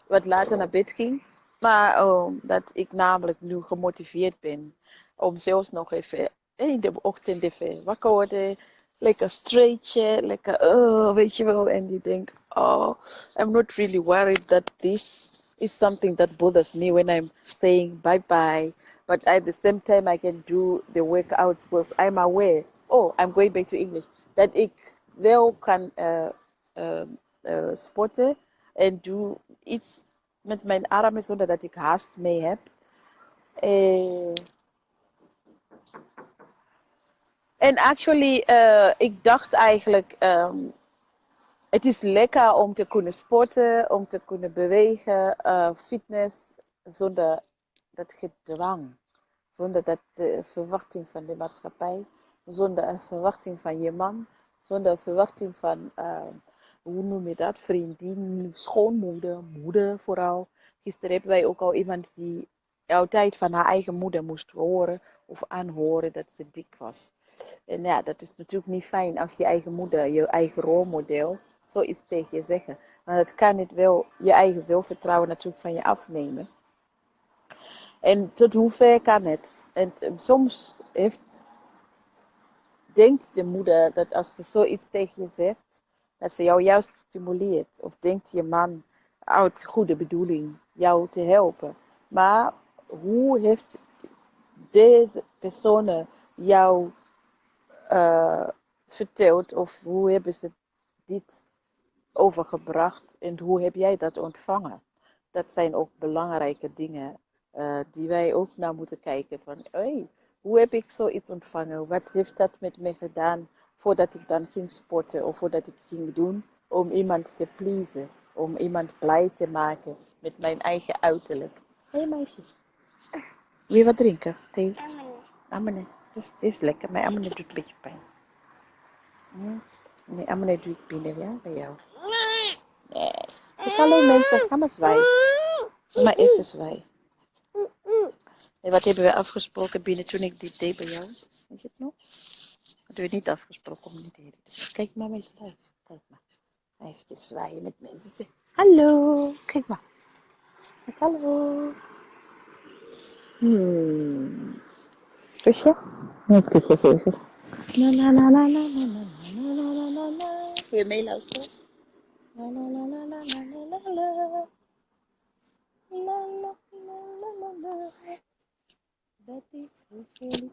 wat later naar bed ging. Maar dat ik namelijk nu gemotiveerd ben om zelfs nog even in de ochtend even wakker worden. Lekker stretchen, lekker, weet je wel. En je denkt, oh, I'm not really worried that this is something that bothers me when I'm saying bye-bye. But at the same time, I can do the workouts because I'm aware, oh, I'm going back to English, dat ik wel kan sporten en doe iets met mijn armen zonder dat ik haast mee heb. Eh, En actually, ik dacht eigenlijk, het is lekker om te kunnen sporten, om te kunnen bewegen, fitness, zonder dat gedwang, zonder dat verwachting van de maatschappij, zonder een verwachting van je man, zonder een verwachting van, hoe noem je dat, vriendin, schoonmoeder, moeder vooral. Gisteren hebben wij ook al iemand die altijd van haar eigen moeder moest horen of aanhoren dat ze dik was. En ja, dat is natuurlijk niet fijn als je eigen moeder, je eigen rolmodel, zoiets tegen je zeggen. Maar dat kan het wel je eigen zelfvertrouwen natuurlijk van je afnemen. En tot hoever kan het? En soms denkt de moeder dat als ze zoiets tegen je zegt, dat ze jou juist stimuleert. Of denkt je man uit goede bedoeling jou te helpen. Maar hoe heeft deze personen jou verteld of hoe hebben ze dit overgebracht en hoe heb jij dat ontvangen? Dat zijn ook belangrijke dingen die wij ook naar moeten kijken van, hey, hoe heb ik zoiets ontvangen? Wat heeft dat met me gedaan voordat ik dan ging sporten of voordat ik ging doen om iemand te pleasen, om iemand blij te maken met mijn eigen uiterlijk? Hé hey, meisje, wil je wat drinken? Thee? Amene. Het is lekker, maar amene doet een beetje pijn. Nee, amene doe ik binnen, ja, bij jou. Nee. Ik alleen mensen, ga maar zwaaien. Ga maar even zwaaien. En wat hebben we afgesproken binnen toen ik dit deed bij jou? Weet je het nog? Hadden we niet afgesproken om niet te doen. Kijk maar met je. Kijk maar. Even zwaaien met mensen. Zeg, hallo. Kijk maar. Zeg, hallo. Kusje? Een kusje geven. Na na na na na na na na na na na na. Wil je meeluisteren? La la la la la la la la. La la la la la la. Dat is zo lief.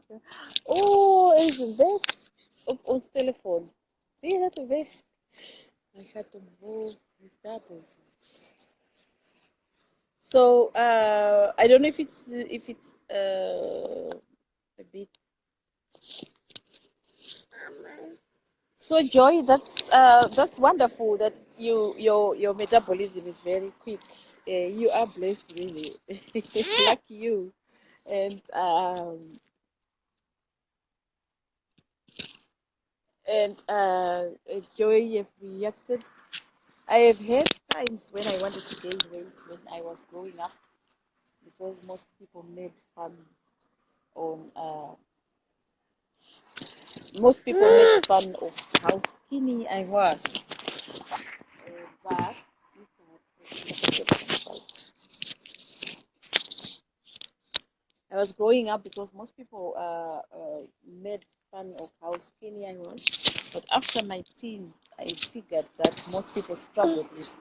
Oh, er is een wesp op ons telefoon. Zie je dat, een wesp? Hij gaat omhoog. Hij is daarboven. So, I don't know if it's a bit. So Joy, that's wonderful that your metabolism is very quick. You are blessed, really. Lucky you. And Joy, you've reacted. I have had times when I wanted to gain weight when I was growing up because most people made fun on most people made fun of how skinny I was. But I was growing up because most people made fun of how skinny I was. But after my teens, I figured that most people struggled with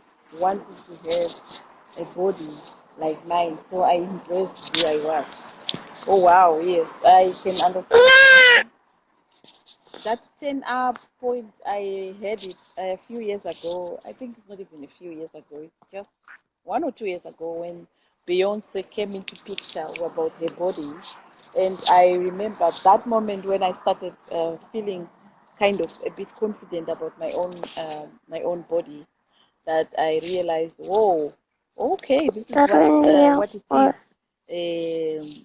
wanting to have a body like mine. So I embraced who I was. Oh wow, yes, I can understand. That 10 up point, I had it a few years ago. I think it's not even a few years ago. It's just 1 or 2 years ago when Beyonce came into picture about her body. And I remember that moment when I started feeling kind of a bit confident about my own body, that I realized, whoa, okay, this is what it is.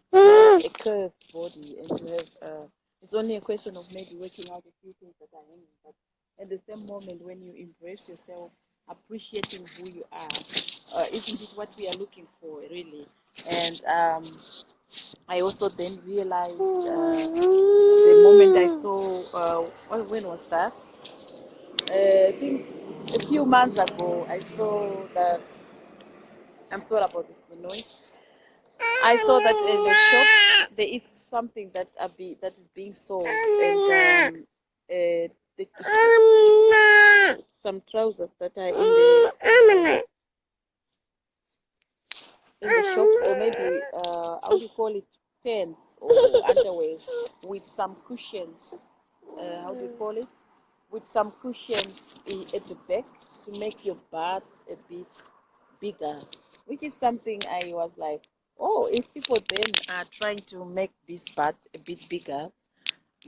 A curved body, and you have it's only a question of maybe working out a few things that are in it. But at the same moment, when you embrace yourself, appreciating who you are, isn't it what we are looking for, really? And I also then realized the moment I saw, when was that? I think a few months ago, I saw that. I'm sorry about this, the noise. I saw that in the shop there is something that is being sold, and some trousers that are in the shops, or maybe how do you call it, pants or underwear with some cushions. How do you call it? With some cushions at the back to make your butt a bit bigger, which is something I was like, oh, if people then are trying to make this butt a bit bigger,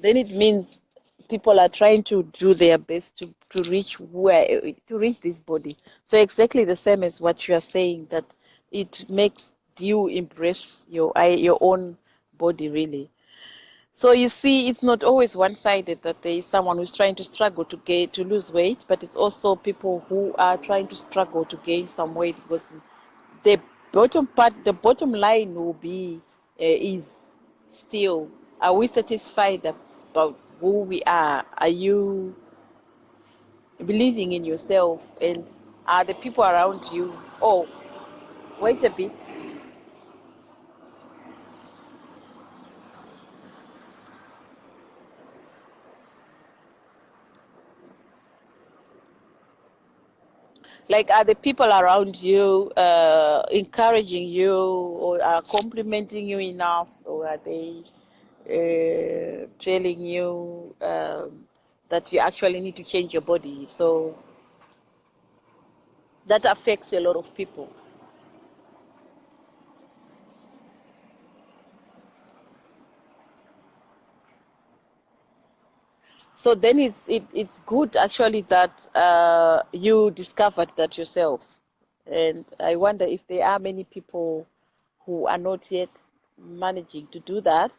then it means people are trying to do their best to reach to reach this body. So exactly the same as what you are saying, that it makes you embrace your own body, really. So you see, it's not always one-sided, that there is someone who's trying to struggle to lose weight, but it's also people who are trying to struggle to gain some weight, because the the bottom line will be is still, are we satisfied about who we are? Are you believing in yourself, and are the people around you? Oh, wait a bit. Like, are the people around you encouraging you or are complimenting you enough, or are they telling you that you actually need to change your body? So that affects a lot of people. So then it's good actually that you discovered that yourself. And I wonder if there are many people who are not yet managing to do that.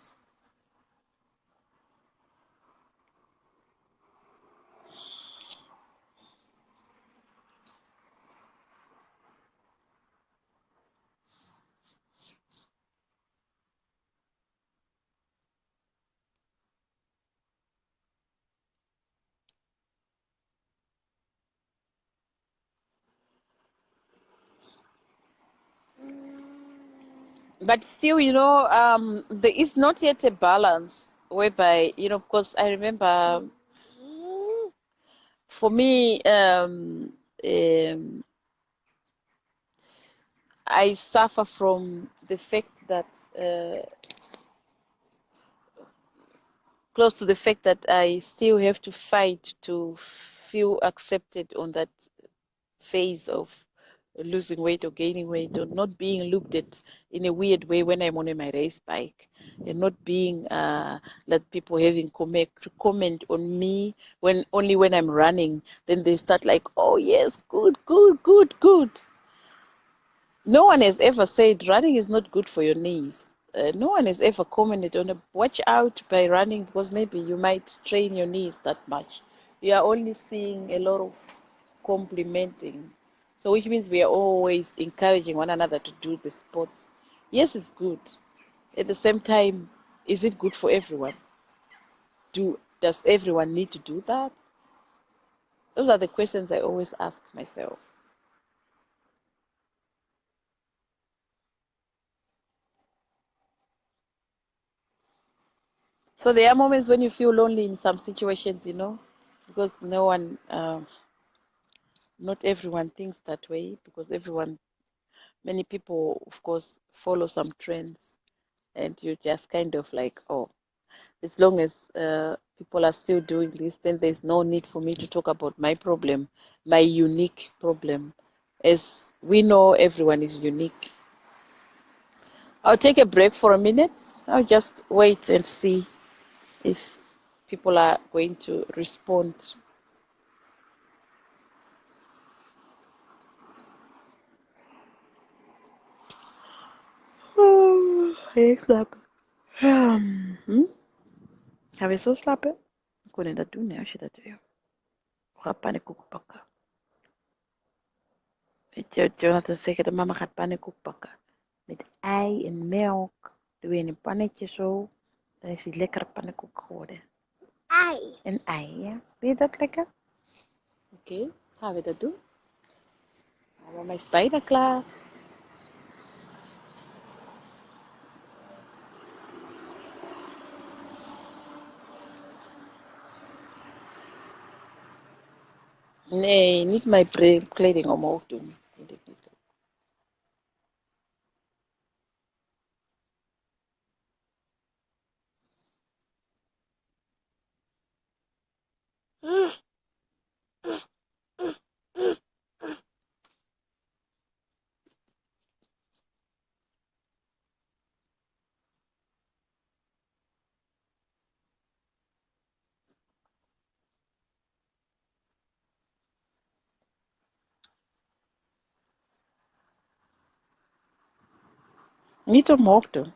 But still, there is not yet a balance whereby, because I remember for me, I suffer from the fact that, close to the fact that I still have to fight to feel accepted on that phase of losing weight or gaining weight, or not being looked at in a weird way when I'm on my race bike, and not being let people having comment on me when only when I'm running. Then they start like, oh yes, good, good, good, good. No one has ever said running is not good for your knees. No one has ever commented on a watch out by running because maybe you might strain your knees that much. You are only seeing a lot of complimenting. So which means we are always encouraging one another to do the sports. Yes, it's good. At the same time, is it good for everyone? Does everyone need to do that? Those are the questions I always ask myself. So there are moments when you feel lonely in some situations, because no one, not everyone thinks that way, because many people, of course, follow some trends, and you just kind of like, oh, as long as people are still doing this, then there's no need for me to talk about my problem, my unique problem. As we know, everyone is unique. I'll take a break for a minute. I'll just wait and see if people are going to respond. Oh, ik slaap. Ga je zo slapen? Ik kon je dat doen hè, als je dat wil. Ga pannenkoek bakken. Weet je, Jonathan zegt dat mama gaat pannenkoek bakken. Met ei en melk. Doe je in een pannetje zo. Dan is die lekkere pannenkoek geworden. Ei. Een ei, ja. Vind je dat lekker? Oké, gaan we dat doen. Nou, mama is bijna klaar. Nee, niet mijn kleding omhoog doen. Moet ik niet doen. Niet omhoog doen.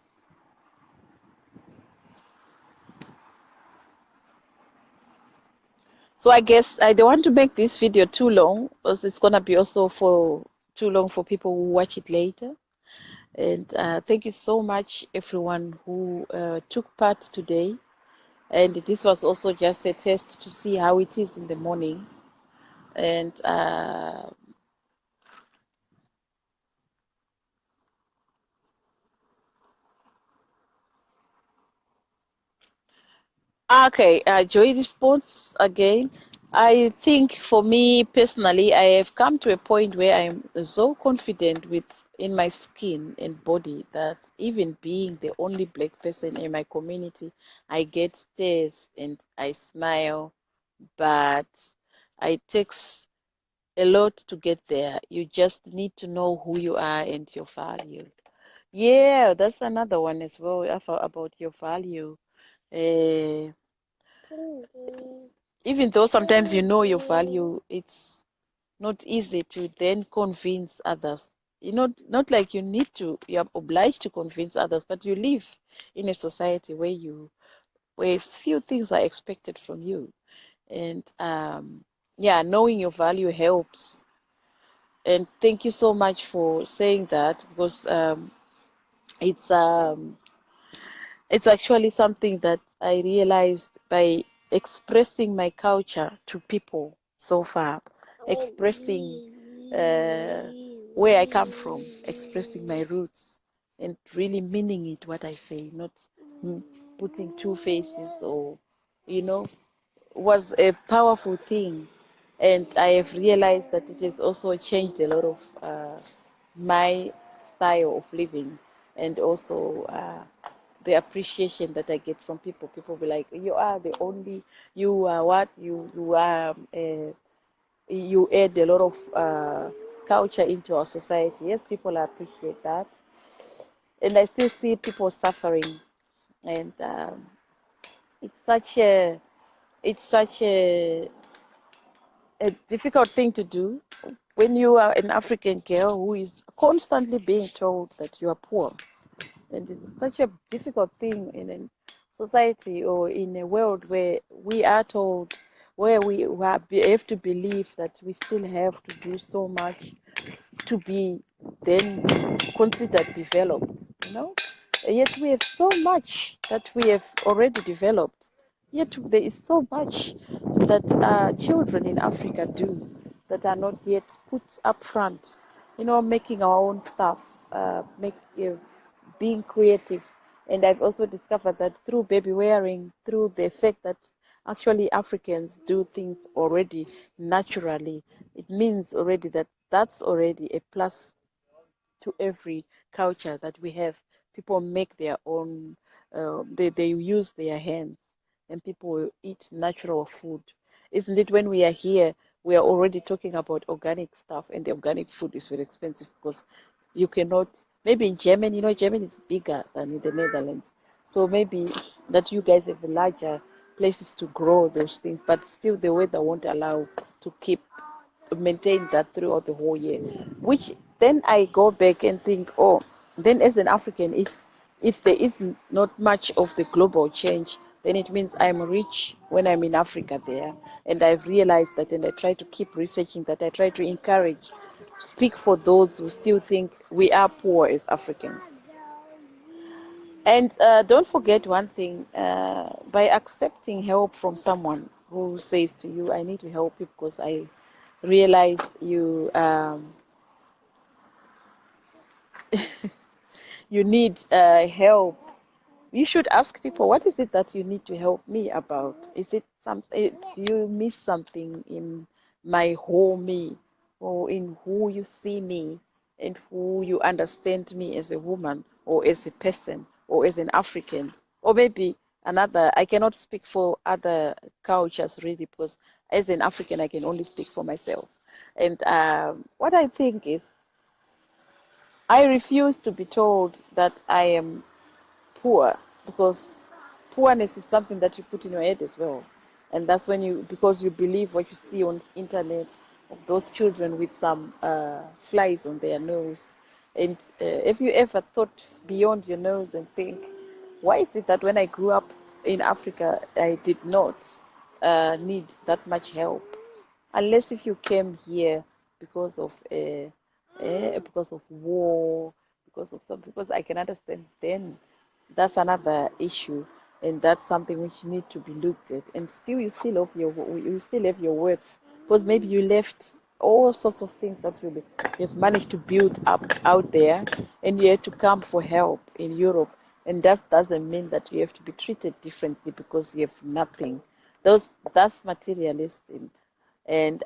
So I guess I don't want to make this video too long because it's gonna be also for too long for people who watch it later. And thank you so much, everyone who took part today. And this was also just a test to see how it is in the morning. And okay, Joy responds again. I think for me personally, I have come to a point where I'm so confident with in my skin and body that even being the only black person in my community, I get stares and I smile, but it takes a lot to get there. You just need to know who you are and your value. Yeah, that's another one as well about your value. Uh, Even though sometimes you know your value, it's not easy to then convince others. You know, not like you need to, you're obliged to convince others, but you live in a society where few things are expected from you. And yeah, knowing your value helps. And thank you so much for saying that because it's um, it's actually something that I realized by expressing my culture to people so far, expressing where I come from, expressing my roots, and really meaning it what I say, not mm, putting two faces or, you know, was a powerful thing. And I have realized that it has also changed a lot of my style of living and also the appreciation that I get from people. People be like, "You are the only, you are what you are. You add a lot of culture into our society." Yes, people appreciate that, and I still see people suffering, and it's such a it's such a difficult thing to do when you are an African girl who is constantly being told that you are poor. And it's such a difficult thing in a society or in a world where we are told, where we have to believe that we still have to do so much to be then considered developed, you know? Yet we have so much that we have already developed. Yet there is so much that children in Africa do that are not yet put up front. You know, making our own stuff, being creative. And I've also discovered that through baby wearing, through the fact that actually Africans do things already naturally, it means already that that's already a plus to every culture that we have. People make their own, they use their hands, and people eat natural food. Isn't it when we are here, we are already talking about organic stuff, and the organic food is very expensive because you cannot, maybe in Germany, you know, Germany is bigger than in the Netherlands. So maybe that you guys have larger places to grow those things, but still the weather won't allow to keep maintain that throughout the whole year. Which then I go back and think, oh, then as an African, if there is not much of the global change, then it means I'm rich when I'm in Africa there. And I've realized that, and I try to keep researching that. I try to encourage, speak for those who still think we are poor as Africans. And don't forget one thing, by accepting help from someone who says to you, I need to help you because I realize you need help. You should ask people, what is it that you need to help me about? Is it something you miss something in my whole me, or in who you see me, and who you understand me as a woman, or as a person, or as an African, or maybe another? I cannot speak for other cultures really, because as an African, I can only speak for myself. And what I think is, I refuse to be told that I am poor, because poorness is something that you put in your head as well. And that's when you, because you believe what you see on internet of those children with some flies on their nose. And if you ever thought beyond your nose and think, why is it that when I grew up in Africa, I did not need that much help? Unless if you came here because of because of war, because of something, because I can understand, then that's another issue, and that's something which need to be looked at. And still you still have your worth, because maybe you left all sorts of things that you've managed to build up out there, and you had to come for help in Europe. And that doesn't mean that you have to be treated differently because you have nothing. That's materialism. and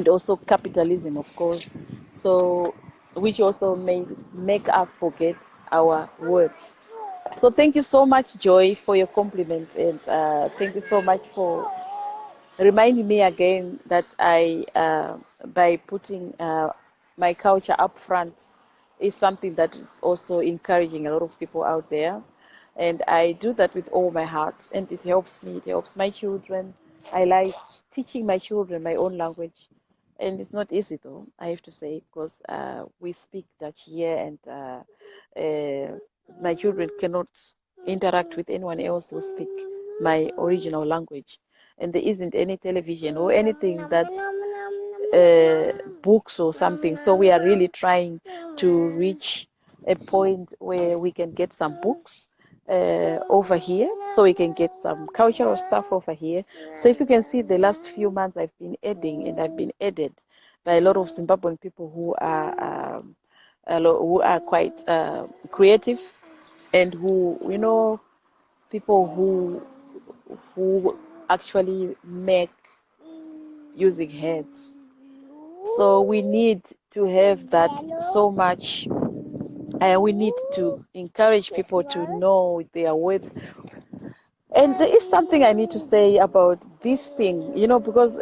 also capitalism, of course. So, which also may make us forget our worth. So, thank you so much, Joy, for your compliment, and thank you so much for reminding me again that by putting my culture up front, is something that is also encouraging a lot of people out there. And I do that with all my heart, and it helps me, it helps my children. I like teaching my children my own language, and it's not easy though, I have to say, because we speak Dutch here, and my children cannot interact with anyone else who speak my original language, and there isn't any television or anything that books or something. So we are really trying to reach a point where we can get some books over here, so we can get some cultural stuff over here. So if you can see, the last few months I've been adding, and I've been added by a lot of Zimbabwean people who are who are quite creative, and who, people who actually make using heads. So we need to have that so much. We need to encourage people to know their worth. And there is something I need to say about this thing, because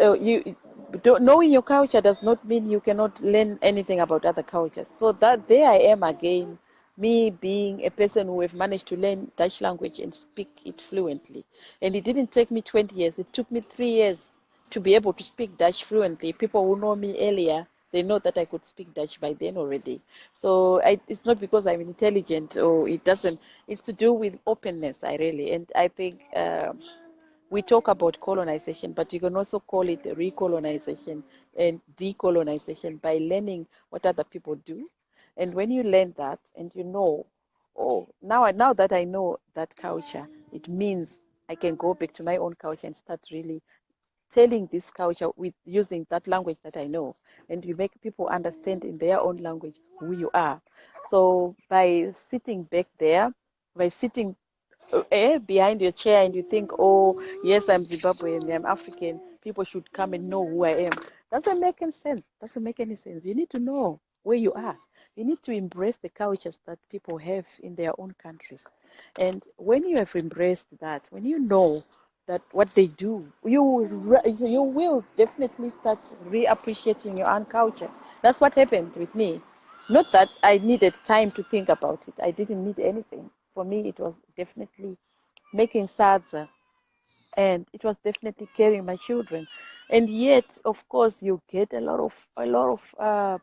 knowing your culture does not mean you cannot learn anything about other cultures. So that there I am again, me being a person who have managed to learn Dutch language and speak it fluently. And it didn't take me 20 years. It took me 3 years to be able to speak Dutch fluently. People who know me earlier, they know that I could speak Dutch by then already. So it's not because I'm intelligent, or it doesn't. It's to do with openness, I really. And I think we talk about colonization, but you can also call it recolonization and decolonization by learning what other people do. And when you learn that, and oh, now that I know that culture, it means I can go back to my own culture and start really telling this culture with using that language that I know, and you make people understand in their own language who you are. So by sitting back there, by sitting behind your chair, and you think, oh, yes, I'm Zimbabwean, I'm African, people should come and know who I am. Doesn't make any sense. Doesn't make any sense. You need to know where you are. You need to embrace the cultures that people have in their own countries. And when you have embraced that, when you know that what they do, you will definitely start reappreciating your own culture. That's what happened with me. Not that I needed time to think about it. I didn't need anything. For me, it was definitely making salsa, and it was definitely carrying my children. And yet, of course, you get a lot of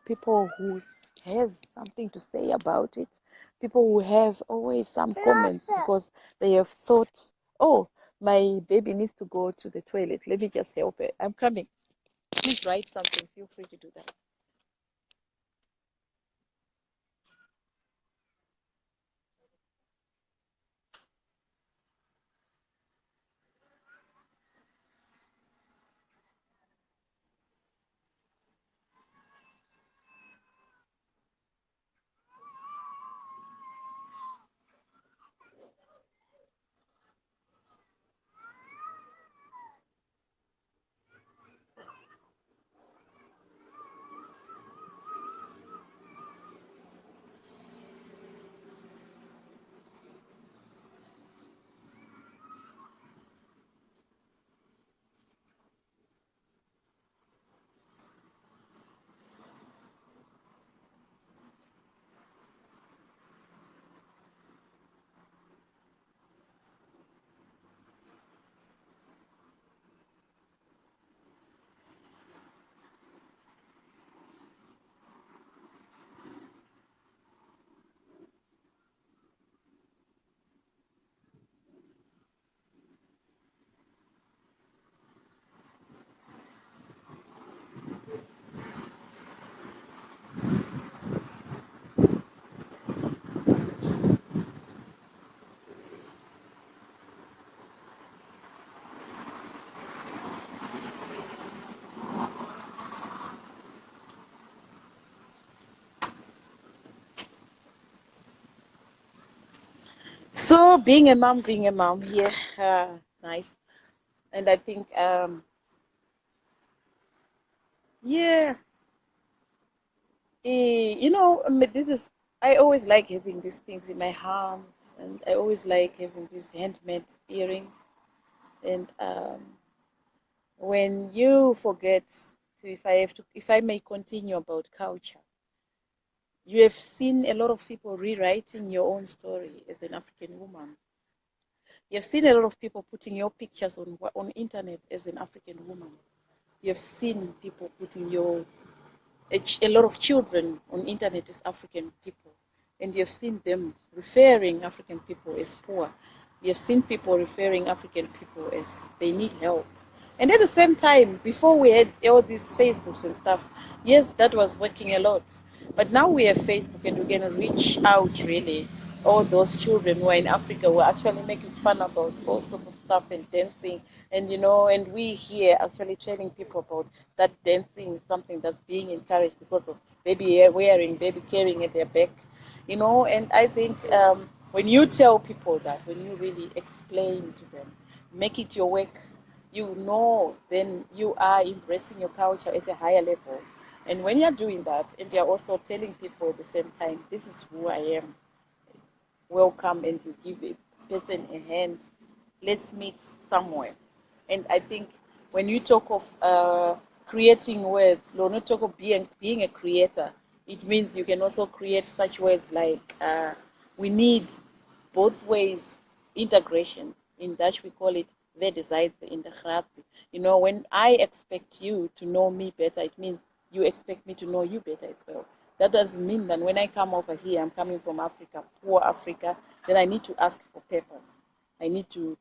people who has something to say about it. People who have always some comments because they have thought, oh, my baby needs to go to the toilet. Let me just help her. I'm coming. Please write something. Feel free to do that. So being a mom, yeah, nice. And I think Yeah, this is, I always like having these things in my hands, and I always like having these handmade earrings. And when you forget to, if I may continue about culture, you have seen a lot of people rewriting your own story as an African woman. You have seen a lot of people putting your pictures on internet as an African woman. You have seen people putting a lot of children on internet as African people, and you have seen them referring African people as poor. You have seen people referring African people as they need help. And at the same time, before we had all these Facebooks and stuff, yes, that was working a lot. But now we have Facebook and we can reach out really. All those children who are in Africa were actually making fun about all sorts of stuff and dancing. And we here actually training people about that dancing is something that's being encouraged because of baby wearing, baby carrying at their back. And I think when you tell people that, when you really explain to them, make it your work, then you are embracing your culture at a higher level. And when you're doing that, and you're also telling people at the same time, this is who I am, welcome, and you give a person a hand, let's meet somewhere. And I think when you talk of creating words, when you talk of being a creator, it means you can also create such words like we need both ways integration. In Dutch, we call it wederzijdse integratie. When I expect you to know me better, it means you expect me to know you better as well. That doesn't mean that when I come over here, I'm coming from Africa, poor Africa, then I need to ask for papers. I need to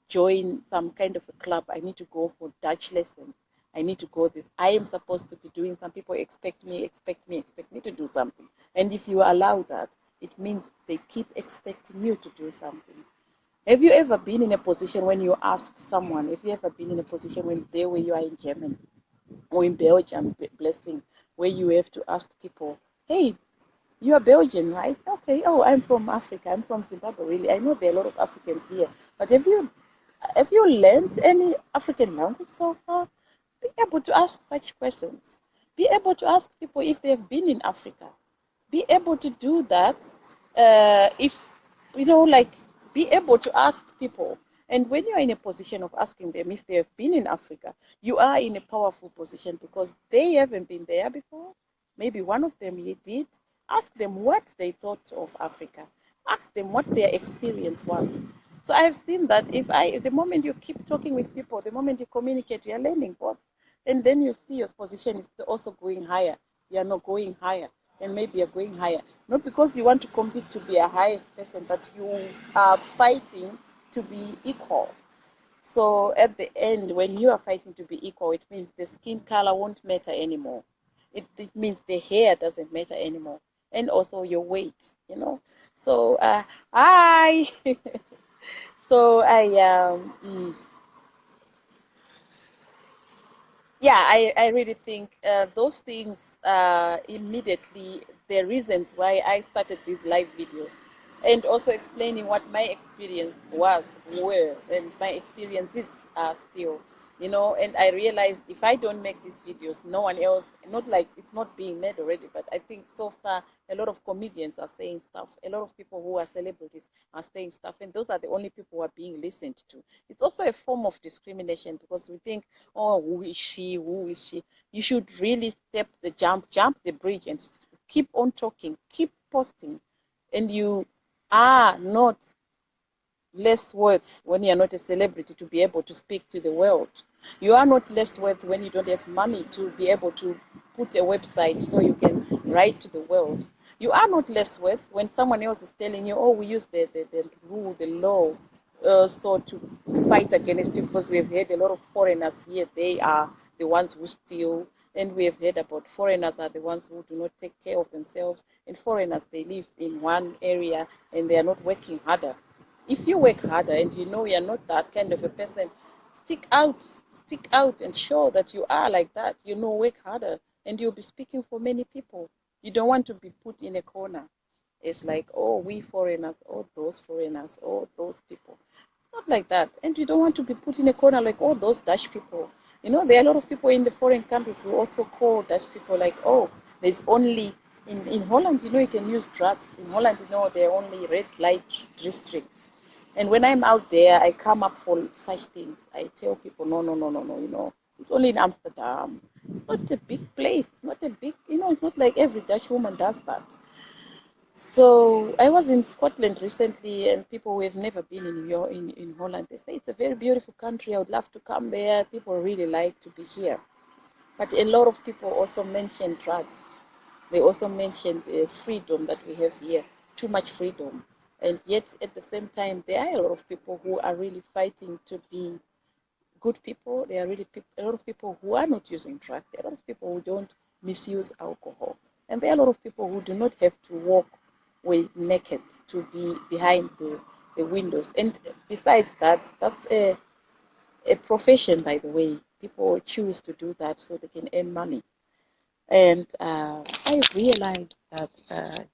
join some kind of a club. I need to go for Dutch lessons. I need to go this. I am supposed to be doing. Some people expect me to do something. And if you allow that, it means they keep expecting you to do something. Have you ever been in a position when you ask someone? Have you ever been in a position where you are in Germany or in Belgium, blessing, where you have to ask people, hey, you are Belgian, right? Okay. Oh, I'm from Africa. I'm from Zimbabwe. Really, I know there are a lot of Africans here. But have you learned any African language so far? Be able to ask such questions. Be able to ask people if they have been in Africa. Be able to do that. If like, be able to ask people. And when you're in a position of asking them if they have been in Africa, you are in a powerful position because they haven't been there before. Maybe one of them did. Ask them what they thought of Africa. Ask them what their experience was. So I've seen that the moment you keep talking with people, the moment you communicate, you're learning both. And then you see your position is also going higher. You're not going higher. And maybe you're going higher. Not because you want to compete to be a highest person, but you are fighting to be equal. So at the end, when you are fighting to be equal, it means the skin color won't matter anymore. It means the hair doesn't matter anymore. And also your weight. So, hi. So yeah, I really think those things immediately the reasons why I started these live videos, and also explaining what my experience were, and my experiences are still. And I realized if I don't make these videos, no one else, not like it's not being made already, but I think so far a lot of comedians are saying stuff, a lot of people who are celebrities are saying stuff, and those are the only people who are being listened to. It's also a form of discrimination because we think, oh, who is she? Who is she? You should really jump the bridge, and keep on talking, keep posting, and you are not less worth when you're not a celebrity to be able to speak to the world. You are not less worth when you don't have money to be able to put a website so you can write to the world. You are not less worth when someone else is telling you, oh, we use the rule, the law, so to fight against you because we have had a lot of foreigners here. They are the ones who steal, and we have heard about foreigners are the ones who do not take care of themselves, and foreigners, they live in one area and they are not working harder. If you work harder and you know you're not that kind of a person, stick out and show that you are like that. Work harder and you'll be speaking for many people. You don't want to be put in a corner. It's like, oh, we foreigners, oh, those foreigners, oh, those people. It's not like that. And you don't want to be put in a corner like, oh, those Dutch people. You know, there are a lot of people in the foreign countries who also call Dutch people like, oh, there's only, in Holland, you know, you can use drugs. In Holland, you know, there are only red light districts. And when I'm out there, I come up for such things. I tell people, no, no, no, no, no, you know, it's only in Amsterdam. It's not a big place. It's not a big, you know, it's not like every Dutch woman does that. So I was in Scotland recently, and people who have never been in Holland, they say it's a very beautiful country. I would love to come there. People really like to be here. But a lot of people also mention drugs. They also mention the freedom that we have here, too much freedom. And yet, at the same time, there are a lot of people who are really fighting to be good people. There are really a lot of people who are not using drugs. There are a lot of people who don't misuse alcohol. And there are a lot of people who do not have to walk way naked to be behind the windows. And besides that, that's a profession, by the way. People choose to do that so they can earn money. And I realized that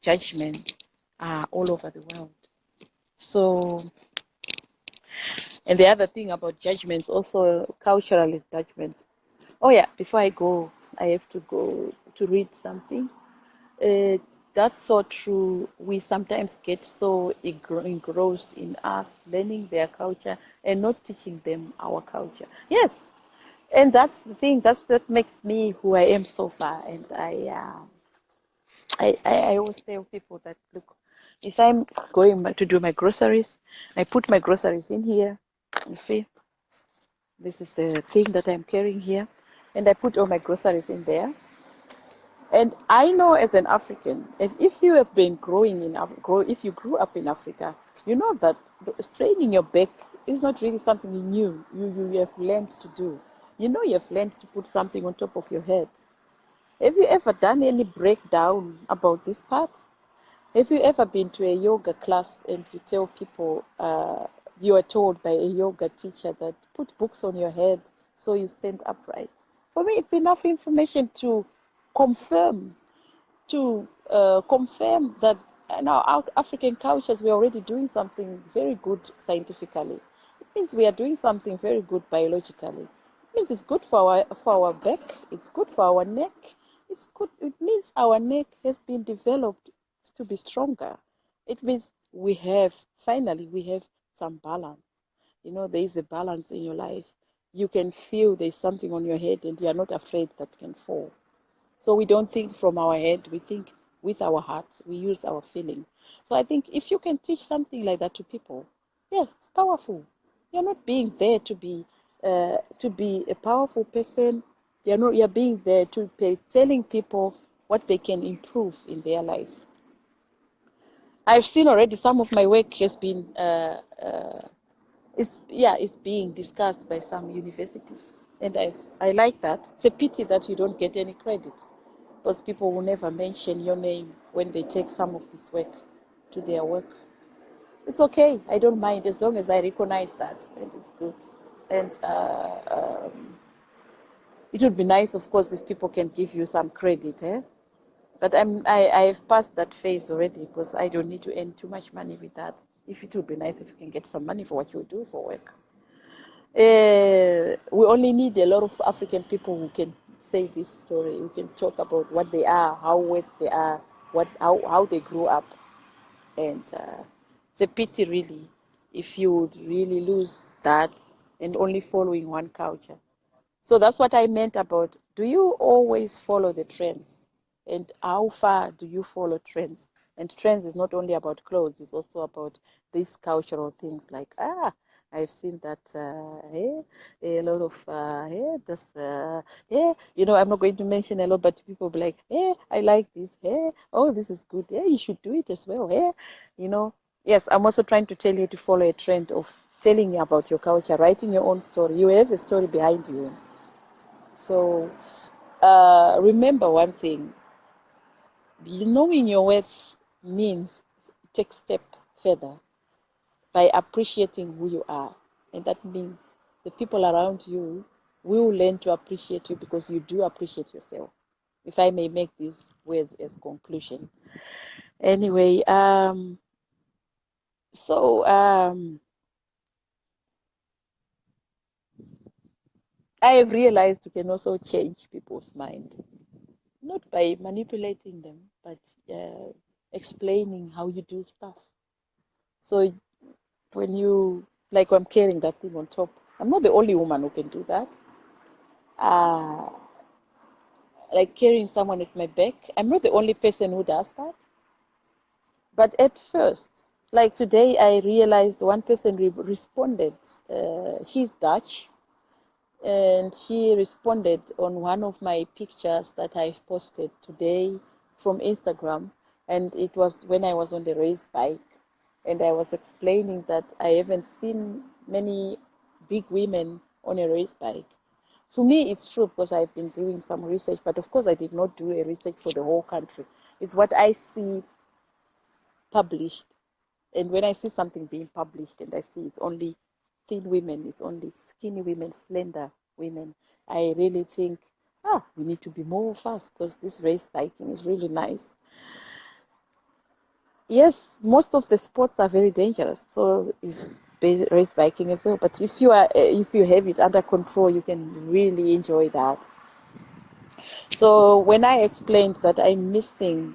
judgments are all over the world. So, and the other thing about judgments, also culturally judgments. Oh yeah, before I go, I have to go to read something. Uh, that's so true. We sometimes get so engrossed in us learning their culture and not teaching them our culture. Yes, and that's the thing. That makes me who I am so far. And I always tell people that look, if I'm going to do my groceries, I put my groceries in here. You see, this is the thing that I'm carrying here, and I put all my groceries in there. And I know as an African, if you have been growing in if you grew up in Africa, you know that straining your back is not really something new. You have learned to do. You know you have learned to put something on top of your head. Have you ever done any breakdown about this part? Have you ever been to a yoga class and you tell people you are told by a yoga teacher that put books on your head so you stand upright? For me, it's enough information to confirm confirm that in our African cultures we're already doing something very good scientifically. It means we are doing something very good biologically. It means it's good for our back. It's good for our neck. It's good. It means our neck has been developed to be stronger. It means we have some balance. You know, there is a balance in your life. You can feel there's something on your head and you are not afraid that can fall. So we don't think from our head, we think with our hearts, we use our feeling. So I think if you can teach something like that to people, yes, it's powerful. You're not being there to be a powerful person. You're being there to be telling people what they can improve in their life. I've seen already some of my work has been it's being discussed by some universities, and I like that. It's a pity that you don't get any credit, because people will never mention your name when they take some of this work to their work. It's okay. I don't mind as long as I recognize that, and it's good. And it would be nice, of course, if people can give you some credit, eh? But I've passed that phase already because I don't need to earn too much money with that. If it would be nice if you can get some money for what you do for work. We only need a lot of African people who can say this story, who can talk about what they are, how wet they are, how they grew up. And it's a pity, really, if you would really lose that and only following one culture. So that's what I meant about, do you always follow the trends? And how far do you follow trends? And trends is not only about clothes, it's also about these cultural things like, I've seen that, a lot of, this, I'm not going to mention a lot, but people be like, I like this, oh, this is good, you should do it as well, you know. Yes, I'm also trying to tell you to follow a trend of telling about your culture, writing your own story. You have a story behind you. So remember one thing, knowing your worth means take step further by appreciating who you are. And that means the people around you will learn to appreciate you because you do appreciate yourself. If I may make these words as conclusion. Anyway, so I have realized you can also change people's mind, not by manipulating them, but explaining how you do stuff. So when you, like I'm carrying that thing on top, I'm not the only woman who can do that. Uh, like carrying someone at my back, I'm not the only person who does that. But at first, like today, I realized one person responded. She's Dutch, and she responded on one of my pictures that I posted today from Instagram, and it was when I was on the race bike, and I was explaining that I haven't seen many big women on a race bike. For me, it's true because I've been doing some research, but of course, I did not do a research for the whole country. It's what I see published. And when I see something being published and I see it's only thin women, it's only skinny women, slender women, I really think, we need to be more of us because this race biking is really nice. Yes, most of the sports are very dangerous, so is race biking as well. But if you have it under control, you can really enjoy that. So when I explained that I'm missing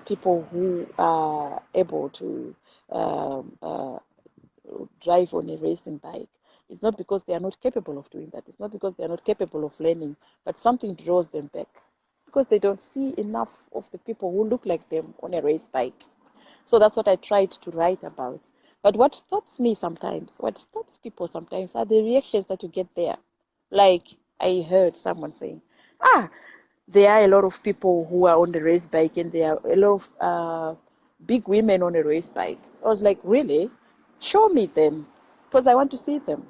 people who are able to um, uh, drive on a racing bike, it's not because they are not capable of doing that. It's not because they are not capable of learning, but something draws them back because they don't see enough of the people who look like them on a race bike. So that's what I tried to write about. But what stops me sometimes, what stops people sometimes are the reactions that you get there. Like I heard someone saying, there are a lot of people who are on the race bike and there are a lot of big women on a race bike. I was like, really? Show me them because I want to see them.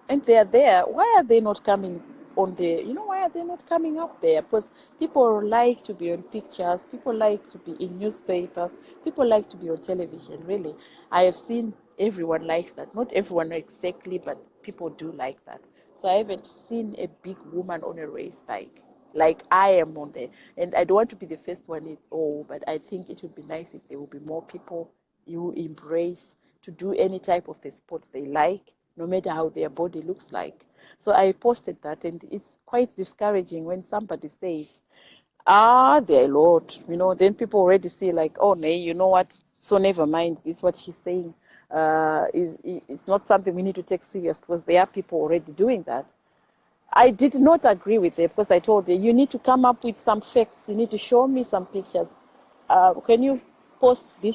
And they are there. Why are they not coming on the, why are they not coming up there? Because people like to be on pictures, people like to be in newspapers, people like to be on television, really. I have seen everyone likes that. Not everyone exactly, but people do like that. So I haven't seen a big woman on a race bike like I am on there. And I don't want to be the first one at all, but I think it would be nice if there will be more people you embrace to do any type of a sport they like, no matter how their body looks like. So I posted that, and it's quite discouraging when somebody says, there are a lot, then people already see like, oh, nay, you know what? So never mind, this what she's saying is it's not something we need to take serious because there are people already doing that. I did not agree with it because I told you need to come up with some facts. You need to show me some pictures. Can you post to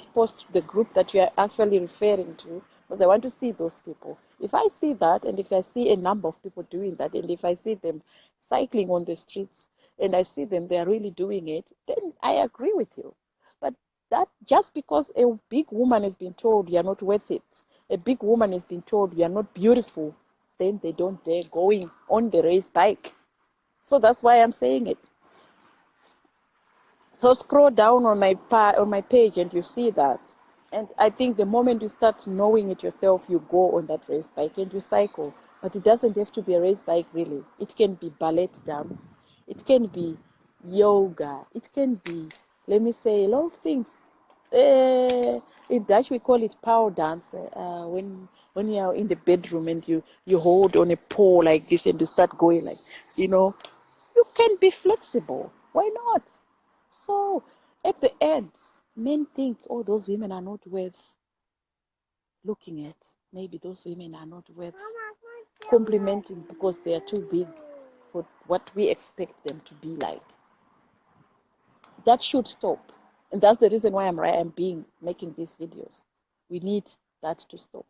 the group that you are actually referring to? Because I want to see those people. If I see that, and if I see a number of people doing that, and if I see them cycling on the streets, and I see them, they are really doing it, then I agree with you. But that just because a big woman has been told you are not worth it, a big woman has been told you are not beautiful, then they don't dare going on the race bike. So that's why I'm saying it. So scroll down on my page and you see that. And I think the moment you start knowing it yourself, you go on that race bike and you cycle. But it doesn't have to be a race bike, really. It can be ballet dance. It can be yoga. It can be, let me say, a lot of things. In Dutch, we call it power dance. When you are in the bedroom and you hold on a pole like this and you start going like, you can be flexible. Why not? So at the end, men think, oh, those women are not worth looking at. Maybe those women are not worth complimenting because they are too big for what we expect them to be like. That should stop. And that's the reason why I'm making these videos. We need that to stop.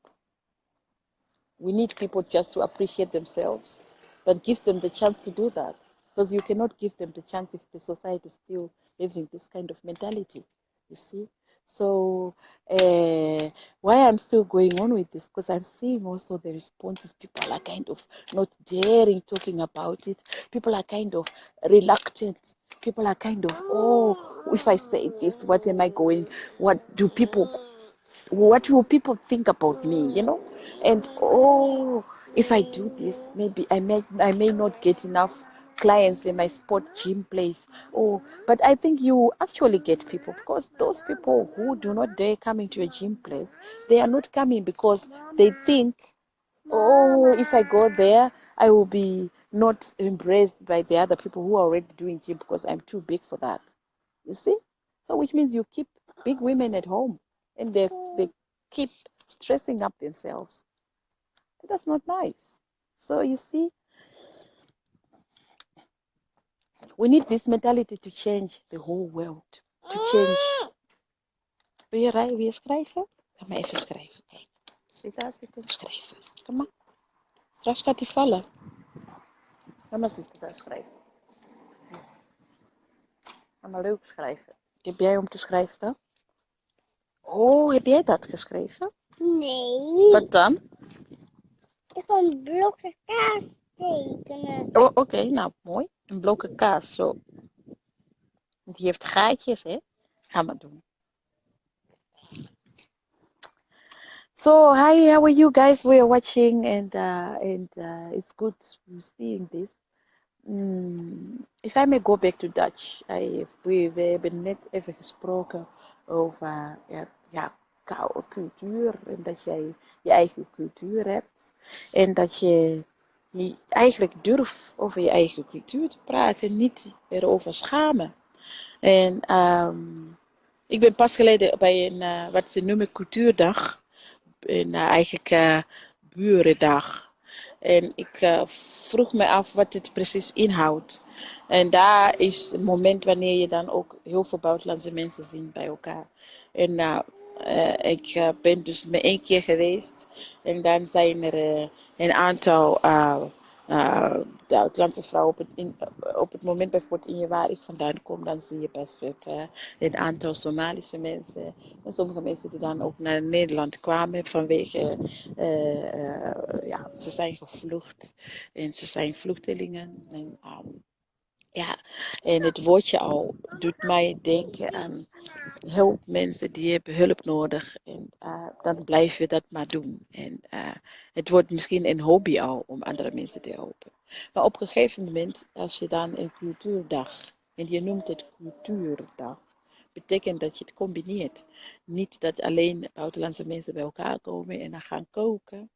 We need people just to appreciate themselves, but give them the chance to do that. Because you cannot give them the chance if the society is still having this kind of mentality, you see. So why I'm still going on with this, because I'm seeing also the responses. People are kind of not daring talking about it. People are kind of reluctant. People are kind of, oh, if I say this, what am I going? What will people think about me, and oh, if I do this, maybe I may not get enough clients in my sport gym place. Oh, but I think you actually get people, because those people who do not dare come into a gym place, they are not coming because they think, oh, if I go there, I will be not embraced by the other people who are already doing gym because I'm too big for that. You see? So which means you keep big women at home and they keep stressing up themselves. That's not nice. So you see, we need this mentality to change the whole world. To change. Wil je schrijven? Ga maar even schrijven. Kijk. Zit daar zitten schrijven. Kom maar. Straks gaat hij vallen. Ga maar zitten daar schrijven. Ga maar leuk schrijven. Heb jij om te schrijven dan? Oh, heb jij dat geschreven? Nee. Wat dan? Ik ga een blokken kaas tekenen. Oh, oké, nou mooi. Een blokken kaas, zo. Die heeft gaatjes, hè? Ga maar doen. So, hi, how are you guys? We are watching and it's good seeing this. If I may go back to Dutch. We hebben net even gesproken over koude cultuur. En dat jij je eigen cultuur hebt. En dat je eigenlijk durft over je eigen cultuur te praten. En niet erover schamen. En ik ben pas geleden bij een, wat ze noemen, cultuurdag. Eigenlijk burendag. En ik vroeg me af wat het precies inhoudt. En daar is het moment wanneer je dan ook heel veel buitenlandse mensen ziet bij elkaar. En ik ben dus maar 1 keer geweest. En dan zijn er een aantal buitenlandse vrouwen op het moment bijvoorbeeld in waar ik vandaan kom, dan zie je bijvoorbeeld een aantal Somalische mensen. En sommige mensen die dan ook naar Nederland kwamen vanwege, ze zijn gevlucht en ze zijn vluchtelingen. En, ja, en het woordje al doet mij denken aan hulp, mensen die hebben hulp nodig. En dan blijf je dat maar doen. En het wordt misschien een hobby al om andere mensen te helpen. Maar op een gegeven moment, als je dan een cultuurdag, en je noemt het cultuurdag, betekent dat je het combineert. Niet dat alleen buitenlandse mensen bij elkaar komen en dan gaan koken.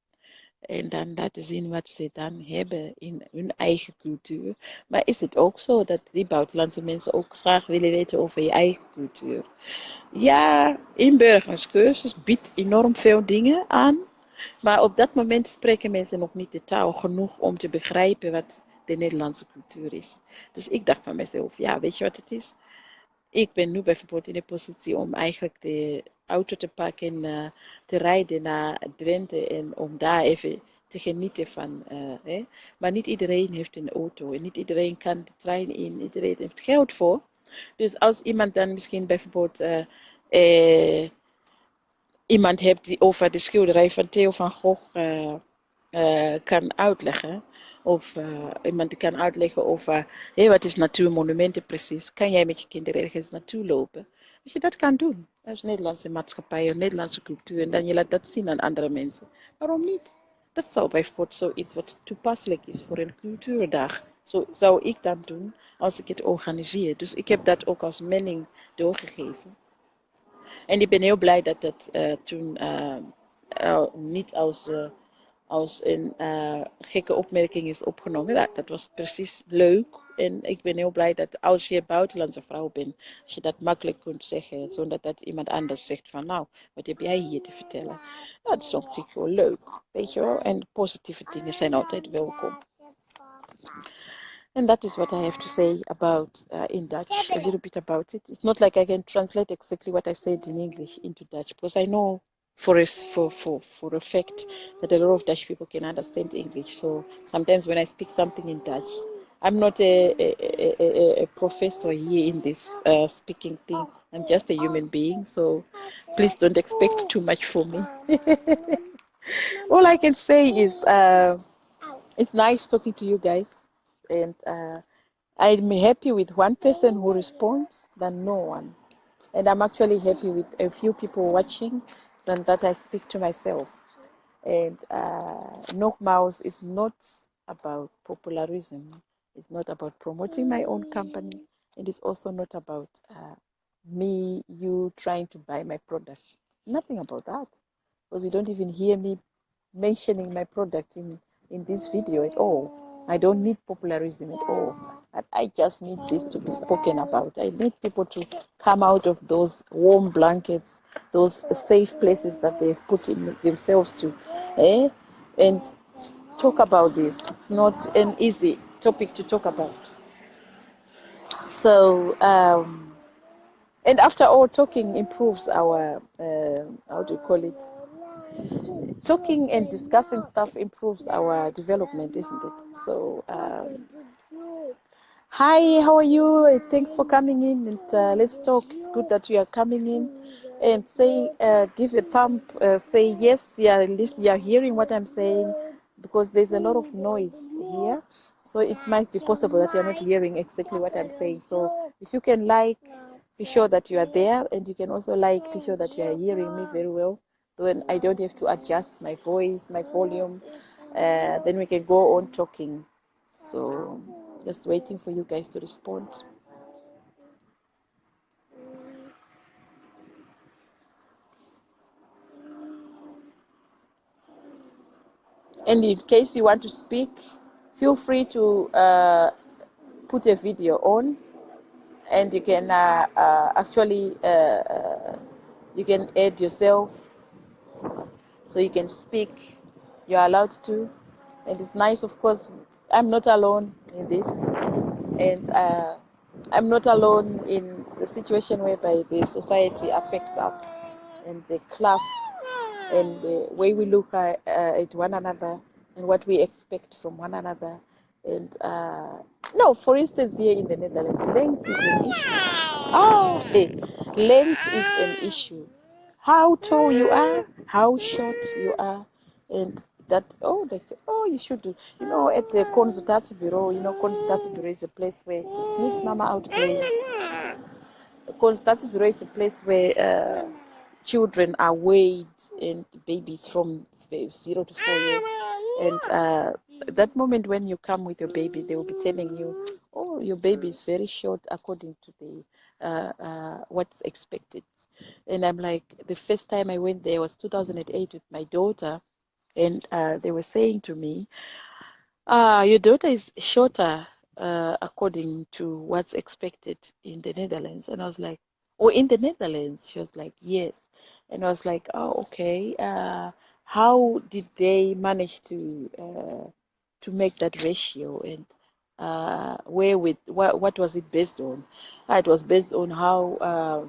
En dan laten zien wat ze dan hebben in hun eigen cultuur. Maar is het ook zo dat die buitenlandse mensen ook graag willen weten over je eigen cultuur? Ja, inburgeringscursus biedt enorm veel dingen aan. Maar op dat moment spreken mensen nog niet de taal genoeg om te begrijpen wat de Nederlandse cultuur is. Dus ik dacht van mezelf, ja, weet je wat het is? Ik ben nu bijvoorbeeld in de positie om eigenlijk de auto te pakken en te rijden naar Drenthe en om daar even te genieten van. Maar niet iedereen heeft een auto en niet iedereen kan de trein in, iedereen heeft geld voor. Dus als iemand dan misschien bijvoorbeeld iemand hebt die over de schilderij van Theo van Gogh kan uitleggen. Of iemand die kan uitleggen over wat is natuurmonumenten precies. Kan jij met je kinderen ergens naartoe lopen? Als je dat kan doen, als Nederlandse maatschappij, een Nederlandse cultuur, en dan je laat dat zien aan andere mensen. Waarom niet? Dat zou bijvoorbeeld zoiets wat toepasselijk is voor een cultuurdag. Zo zou ik dat doen als ik het organiseer. Dus ik heb dat ook als mening doorgegeven. En ik ben heel blij dat dat toen niet als een gekke opmerking is opgenomen. Ja, dat was precies leuk. En ik ben heel blij dat als je buitenlandse vrouw bent, als je dat makkelijk kunt zeggen, zonder dat iemand anders zegt van nou, wat heb jij hier te vertellen? Nou, dat is op zich wel leuk, weet je wel. En positieve dingen zijn altijd welkom. And that is what I have to say about in Dutch, a little bit about it. It's not like I can translate exactly what I said in English into Dutch because I know for a fact that a lot of Dutch people can understand English. So sometimes when I speak something in Dutch, I'm not a professor here in this speaking thing. I'm just a human being. So please don't expect too much from me. All I can say is it's nice talking to you guys. And I'm happy with one person who responds than no one. And I'm actually happy with a few people watching than that I speak to myself. And Nogmaals is not about popularism. It's not about promoting my own company. And it's also not about you trying to buy my product. Nothing about that. Because you don't even hear me mentioning my product in this video at all. I don't need popularism at all. I just need this to be spoken about. I need people to come out of those warm blankets, those safe places that they've put in themselves to, and talk about this. It's not an easy topic to talk about. So, and after all, talking improves our, how do you call it? Talking and discussing stuff improves our development, isn't it? So, hi, how are you? Thanks for coming in, and let's talk. It's good that you are coming in. And say, give a thumb, say yes, yeah, at least you're hearing what I'm saying, because there's a lot of noise here. So it might be possible that you're not hearing exactly what I'm saying. So if you can like to show that you are there, and you can also like to show that you are hearing me very well, then I don't have to adjust my voice, my volume. Then we can go on talking. So just waiting for you guys to respond. And in case you want to speak, feel free to put a video on, and you can actually you can add yourself, so you can speak. You're allowed to, and it's nice. Of course, I'm not alone in this, and I'm not alone in the situation whereby the society affects us, and the class, and the way we look at one another, and what we expect from one another. And no, for instance, here in the Netherlands, length is an issue. Oh, hey, length is an issue. How tall you are, how short you are, and that, oh, like, oh, you should do, at the Consultatiebureau, Consultatiebureau is a place where, meet Mama out playing. Consultatiebureau is a place where children are weighed, and babies from 0 to 4 years. And that moment when you come with your baby, they will be telling you, oh, your baby is very short according to the what's expected. And I'm like, the first time I went there was 2008 with my daughter, and they were saying to me, your daughter is shorter according to what's expected in the Netherlands. And I was like, oh, in the Netherlands? She was like, yes. And I was like, oh, okay. How did they manage to make that ratio? And what was it based on? It was based on how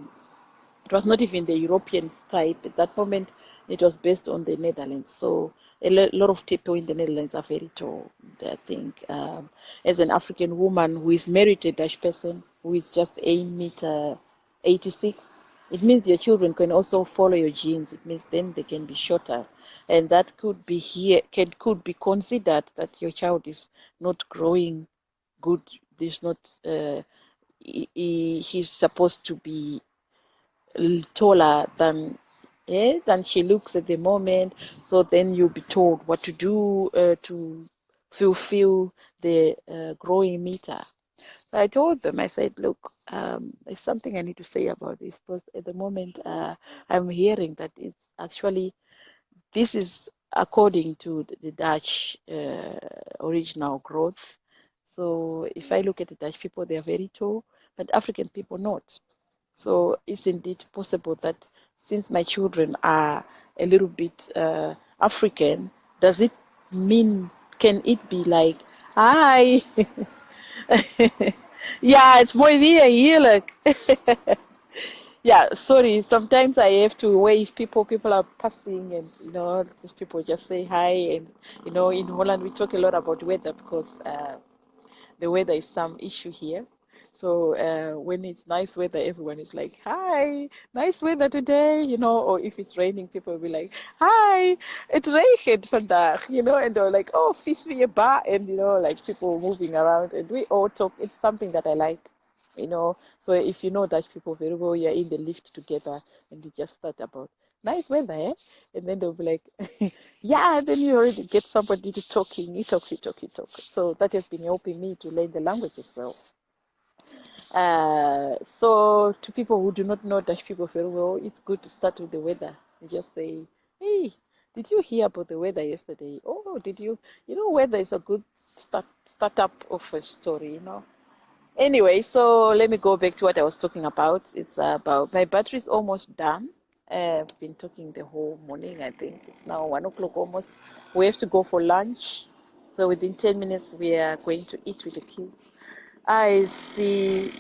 it was not even the European type at that moment. It was based on the Netherlands. So a lot of people in the Netherlands are very tall. I think as an African woman who is married to a Dutch person who is just 1 meter 86, it means your children can also follow your genes. It means then they can be shorter, and that could be could be considered that your child is not growing good. There's not. He's supposed to be taller than she looks at the moment. So then you'll be told what to do to fulfill the growing meter. So I told them, I said, look, there's something I need to say about this, because at the moment I'm hearing that it's actually, this is according to the Dutch original growth. So if I look at the Dutch people, they are very tall, but African people not. So isn't it possible that since my children are a little bit African, does it mean, can it be like, hi? Yeah, it's more here, look. Yeah, sorry, sometimes I have to wave people are passing, and these people just say hi. And in Holland we talk a lot about weather, because the weather is some issue here. So when it's nice weather, everyone is like, hi, nice weather today, or if it's raining, people will be like, hi, het regent vandaag, and they're like, oh, vis weer ba, and like people moving around, and we all talk. It's something that I like, so if you know Dutch people very well, you're in the lift together, and you just start about nice weather, eh? And then they'll be like, yeah, then you already get somebody to talking, you talk, you talk, you talk. So that has been helping me to learn the language as well. So to people who do not know Dutch people very well, it's good to start with the weather. You just say, hey, did you hear about the weather yesterday? Oh, did you? Weather is a good startup of a story, you know. Anyway, so let me go back to what I was talking about. It's about my battery is almost done. I've been talking the whole morning. I think it's now 1 o'clock almost. We have to go for lunch. So within 10 minutes, we are going to eat with the kids. I see.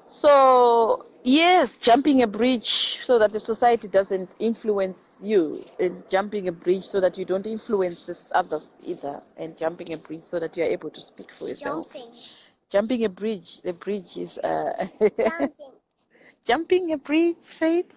So, yes, jumping a bridge so that the society doesn't influence you, and jumping a bridge so that you don't influence others either, and jumping a bridge so that you are able to speak for yourself. Jumping a bridge, the bridge is Jumping. jumping a bridge, Faith.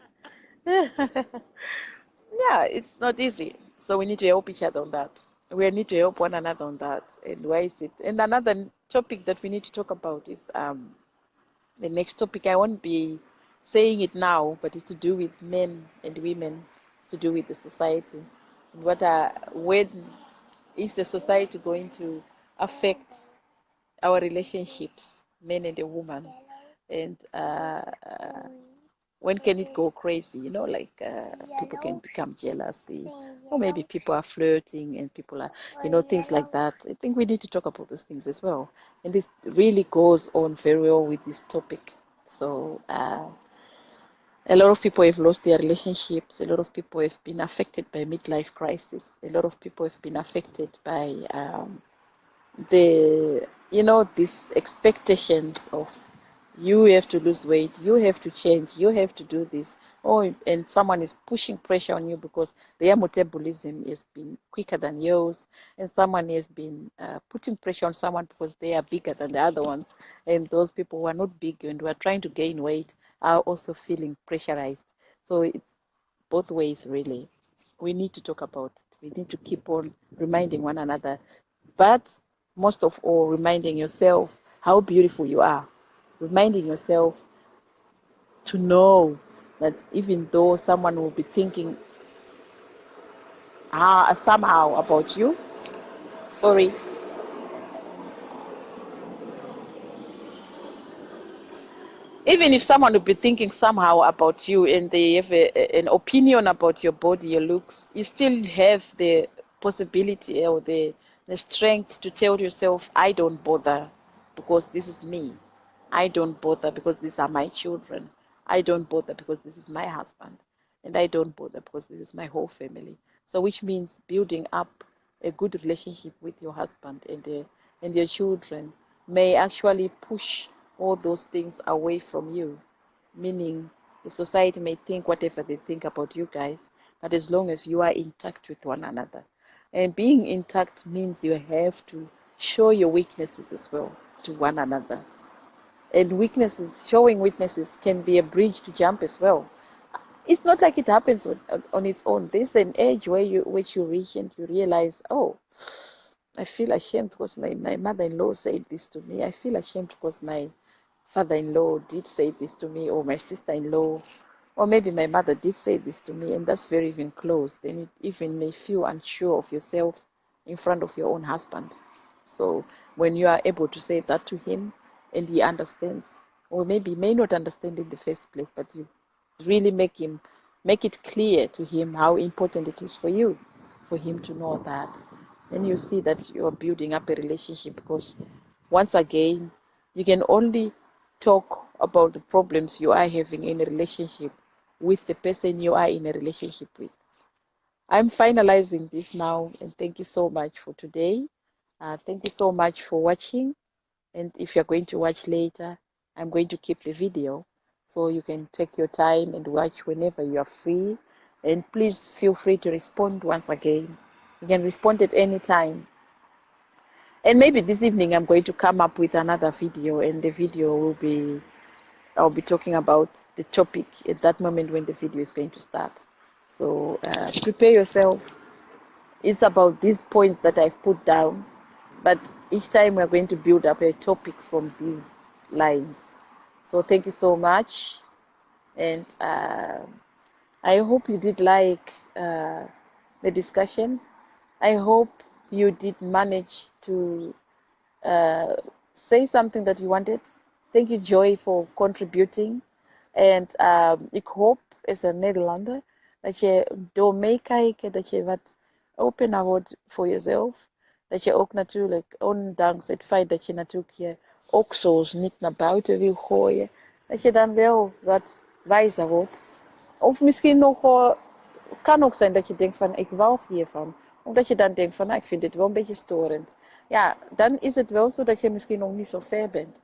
Yeah, it's not easy. So we need to help each other on that. We need to help one another on that. And why is it? And another topic that we need to talk about is the next topic. I won't be saying it now, but it's to do with men and women. It's to do with the society. And when is the society going to affect our relationships, men and a woman? And when can it go crazy? You know, like people can become jealousy, or maybe people are flirting and people are, you know, things like that. I think we need to talk about those things as well. And it really goes on very well with this topic. So, a lot of people have lost their relationships. A lot of people have been affected by midlife crisis. A lot of people have been affected by these expectations of you have to lose weight, you have to change, you have to do this. Oh, and someone is pushing pressure on you because their metabolism has been quicker than yours, and someone has been putting pressure on someone because they are bigger than the other ones, and those people who are not big and who are trying to gain weight are also feeling pressurized. So it's both ways, really. We need to talk about it. We need to keep on reminding one another, but most of all, reminding yourself how beautiful you are, reminding yourself to know that even though someone will be thinking somehow about you, sorry, even if someone will be thinking somehow about you and they have an opinion about your body, your looks, you still have the possibility or the strength to tell yourself, I don't bother because this is me. I don't bother because these are my children. I don't bother because this is my husband. And I don't bother because this is my whole family. So, which means building up a good relationship with your husband and your children may actually push all those things away from you. Meaning, the society may think whatever they think about you guys, but as long as you are intact with one another. And being intact means you have to show your weaknesses as well to one another. And showing weaknesses can be a bridge to jump as well. It's not like it happens on its own. There's an age which you reach and you realize, oh, I feel ashamed because my mother-in-law said this to me. I feel ashamed because my father-in-law did say this to me, or my sister-in-law, or maybe my mother did say this to me, and that's very even close. Then you even may feel unsure of yourself in front of your own husband. So when you are able to say that to him and he understands, or maybe he may not understand in the first place, but you really make it clear to him how important it is for you, for him to know that. Then you see that you're building up a relationship because once again, you can only talk about the problems you are having in a relationship with the person you are in a relationship with. I'm finalizing this now, and thank you so much for today. Thank you so much for watching. And if you're going to watch later, I'm going to keep the video so you can take your time and watch whenever you are free. And please feel free to respond once again. You can respond at any time. And maybe this evening I'm going to come up with another video, and the video I'll be talking about the topic at that moment when the video is going to start. So prepare yourself. It's about these points that I've put down, but each time we're going to build up a topic from these lines. So thank you so much, and I hope you did like the discussion. I hope you did manage to say something that you wanted. Thank you, Joy, for contributing. And ik hoop, as a Nederlander, Dat je door meekijken, dat je wat opener wordt voor jezelf. Dat je ook natuurlijk, ondanks het feit dat je natuurlijk je oksels niet naar buiten wil gooien, dat je dan wel wat wijzer wordt. Of misschien nog, kan ook zijn dat je denkt van, ik wou hiervan. Omdat je dan denkt van, nou, ik vind dit wel een beetje storend. Ja, dan is het wel zo dat je misschien nog niet zo ver bent.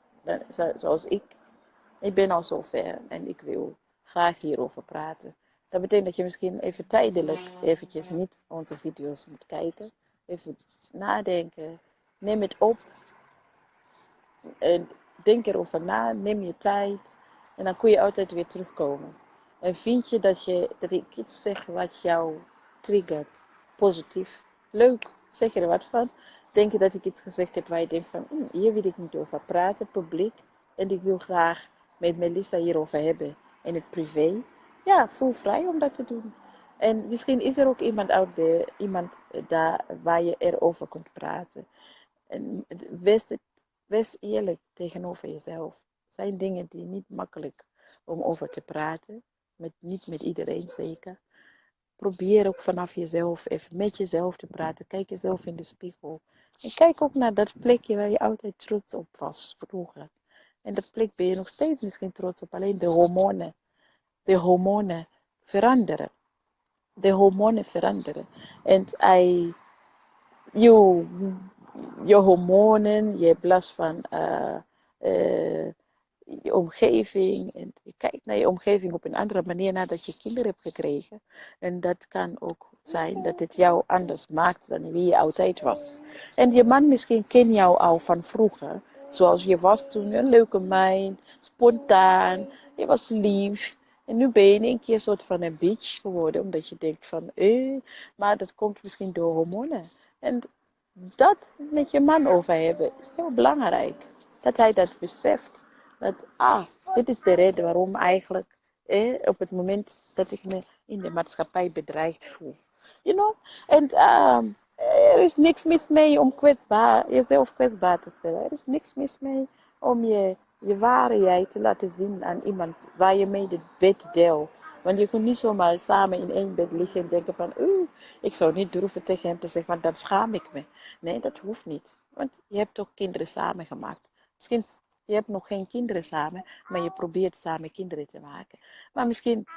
Zoals ik. Ik ben al zo ver en ik wil graag hierover praten. Dat betekent dat je misschien even tijdelijk eventjes niet onze video's moet kijken. Even nadenken. Neem het op. En denk erover na. Neem je tijd. En dan kun je altijd weer terugkomen. En vind je dat ik iets zeg wat jou triggert. Positief. Leuk. Zeg je er wat van? Denk je dat ik iets gezegd heb waar je denkt van, hier wil ik niet over praten, publiek. En ik wil graag met Melissa hierover hebben. In het privé. Ja, voel vrij om dat te doen. En misschien is er ook iemand out there, iemand daar waar je erover kunt praten. En wees eerlijk tegenover jezelf. Het zijn dingen die niet makkelijk om over te praten. Niet met iedereen zeker. Probeer ook vanaf jezelf even met jezelf te praten. Kijk jezelf in de spiegel. En kijk ook naar dat plekje waar je altijd trots op was vroeger. En dat plek ben je nog steeds misschien trots op. Alleen de hormonen veranderen. De hormonen veranderen. En je, je hormonen, je hebt last van uh, je omgeving. En je kijkt naar je omgeving op een andere manier nadat je kinderen hebt gekregen. En dat kan ook zijn dat het jou anders maakt dan wie je altijd was. En je man misschien ken jou al van vroeger. Zoals je was toen, een leuke meid, spontaan, je was lief. En nu ben je in één keer een soort van een bitch geworden, omdat je denkt van, maar dat komt misschien door hormonen. En dat met je man over hebben is heel belangrijk. Dat hij dat beseft. Dat, dit is de reden waarom eigenlijk, op het moment dat ik me in de maatschappij bedreigd voel. You know? En er is niks mis mee om jezelf kwetsbaar te stellen. Er is niks mis mee om je ware jij te laten zien aan iemand waar je mee het bed deelt. Want je kunt niet zomaar samen in één bed liggen en denken van, ik zou niet durven tegen hem te zeggen, want dan schaam ik me. Nee, dat hoeft niet. Want je hebt toch kinderen samen gemaakt. Misschien, je hebt nog geen kinderen samen, maar je probeert samen kinderen te maken. Maar misschien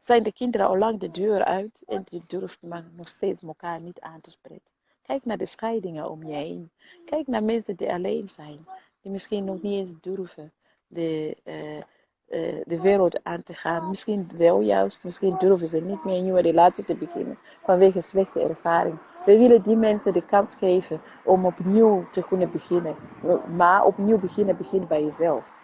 zijn de kinderen al lang de deur uit en je durft maar nog steeds elkaar niet aan te spreken. Kijk naar de scheidingen om je heen. Kijk naar mensen die alleen zijn, die misschien nog niet eens durven de wereld aan te gaan. Misschien wel juist, misschien durven ze niet meer een nieuwe relatie te beginnen vanwege slechte ervaring. We willen die mensen de kans geven om opnieuw te kunnen beginnen. Maar opnieuw begin bij jezelf.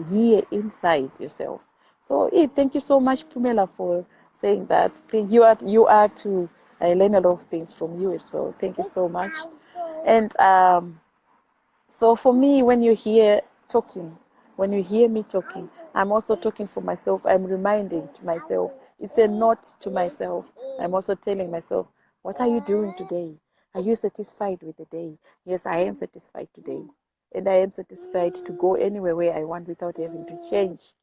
Here inside yourself. So thank you so much, Pumela, for saying that. You are too. I learn a lot of things from you as well. Thank you so much. And so for me, when you hear me talking, I'm also talking for myself. I'm reminding to myself. It's a note to myself. I'm also telling myself, what are you doing today? Are you satisfied with the day? Yes, I am satisfied today. And I am satisfied to go anywhere where I want without having to change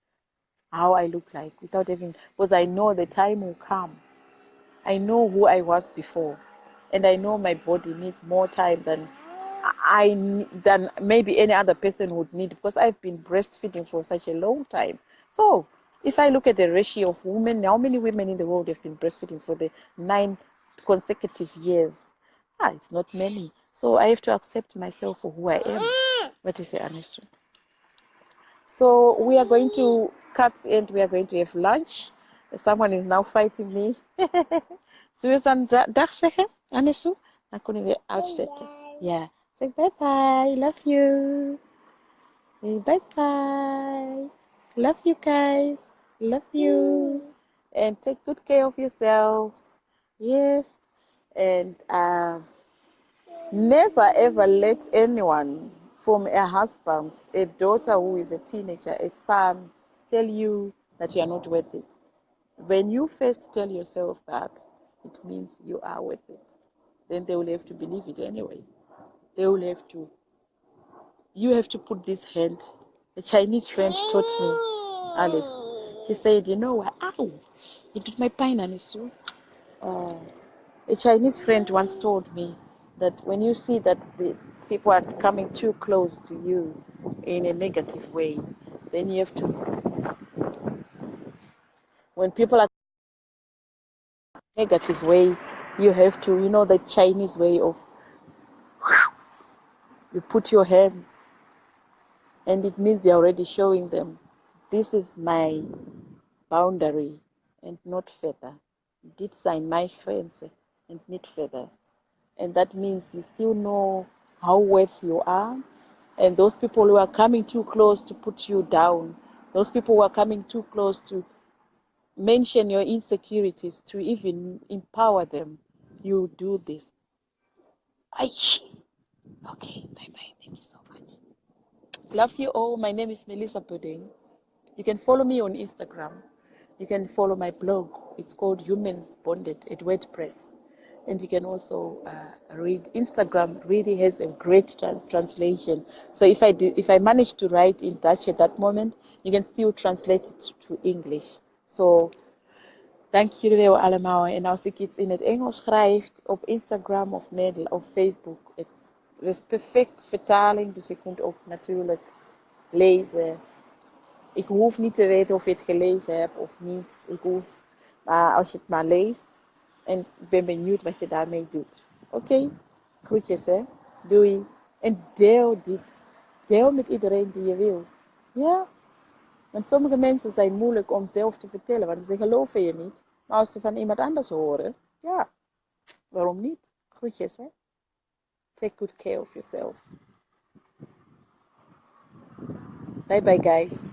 how I look like, because I know the time will come. I know who I was before. And I know my body needs more time than maybe any other person would need, because I've been breastfeeding for such a long time. So if I look at the ratio of women, how many women in the world have been breastfeeding for the 9 consecutive years? It's not many. So I have to accept myself for who I am. What is the answer? So we are going to cut and we are going to have lunch. Someone is now fighting me. Zullen we dan dag zeggen, Anesu? Dan kunnen we uitzetten. Ja. Zeg bye bye. Love you. Bye bye. Love you guys. Love you. And take good care of yourselves. Yes. And never ever let anyone from a husband, a daughter who is a teenager, a son, tell you that you are not worth it. When you first tell yourself that, it means you are worth it. Then they will have to believe it anyway. You have to put this hand. A Chinese friend taught me, Alice, She said, you know what? Ow! It did my pain and it's so. A Chinese friend once told me that when you see that the people are coming too close to you in a negative way, then you have to. When people are negative way, you have to, you know, the Chinese way of you put your hands, and it means you're already showing them this is my boundary and not further. Dit zijn mijn grenzen and niet further. And that means you still know how worth you are. And those people who are coming too close to put you down, those people who are coming too close to mention your insecurities, to even empower them, you do this. Aish. Okay, bye bye. Thank you so much. Love you all. My name is Melissa Pudding. You can follow me on Instagram. You can follow my blog. It's called Humans Bonded at WordPress. And you can also read. Instagram really has a great translation. So if I manage to write in Dutch at that moment, you can still translate it to English. So dank jullie wel allemaal. En als ik iets in het Engels schrijf op Instagram of Facebook, het is perfect vertaling. Dus je kunt ook natuurlijk lezen. Ik hoef niet te weten of je het gelezen hebt of niet. Maar als je het maar leest. En ik ben benieuwd wat je daarmee doet. Oké, groetjes hè. Doei. En deel dit. Deel met iedereen die je wil. Ja, want sommige mensen zijn moeilijk om zelf te vertellen. Want ze geloven je niet. Maar als ze van iemand anders horen. Ja, waarom niet? Groetjes hè. Take good care of yourself. Bye bye guys.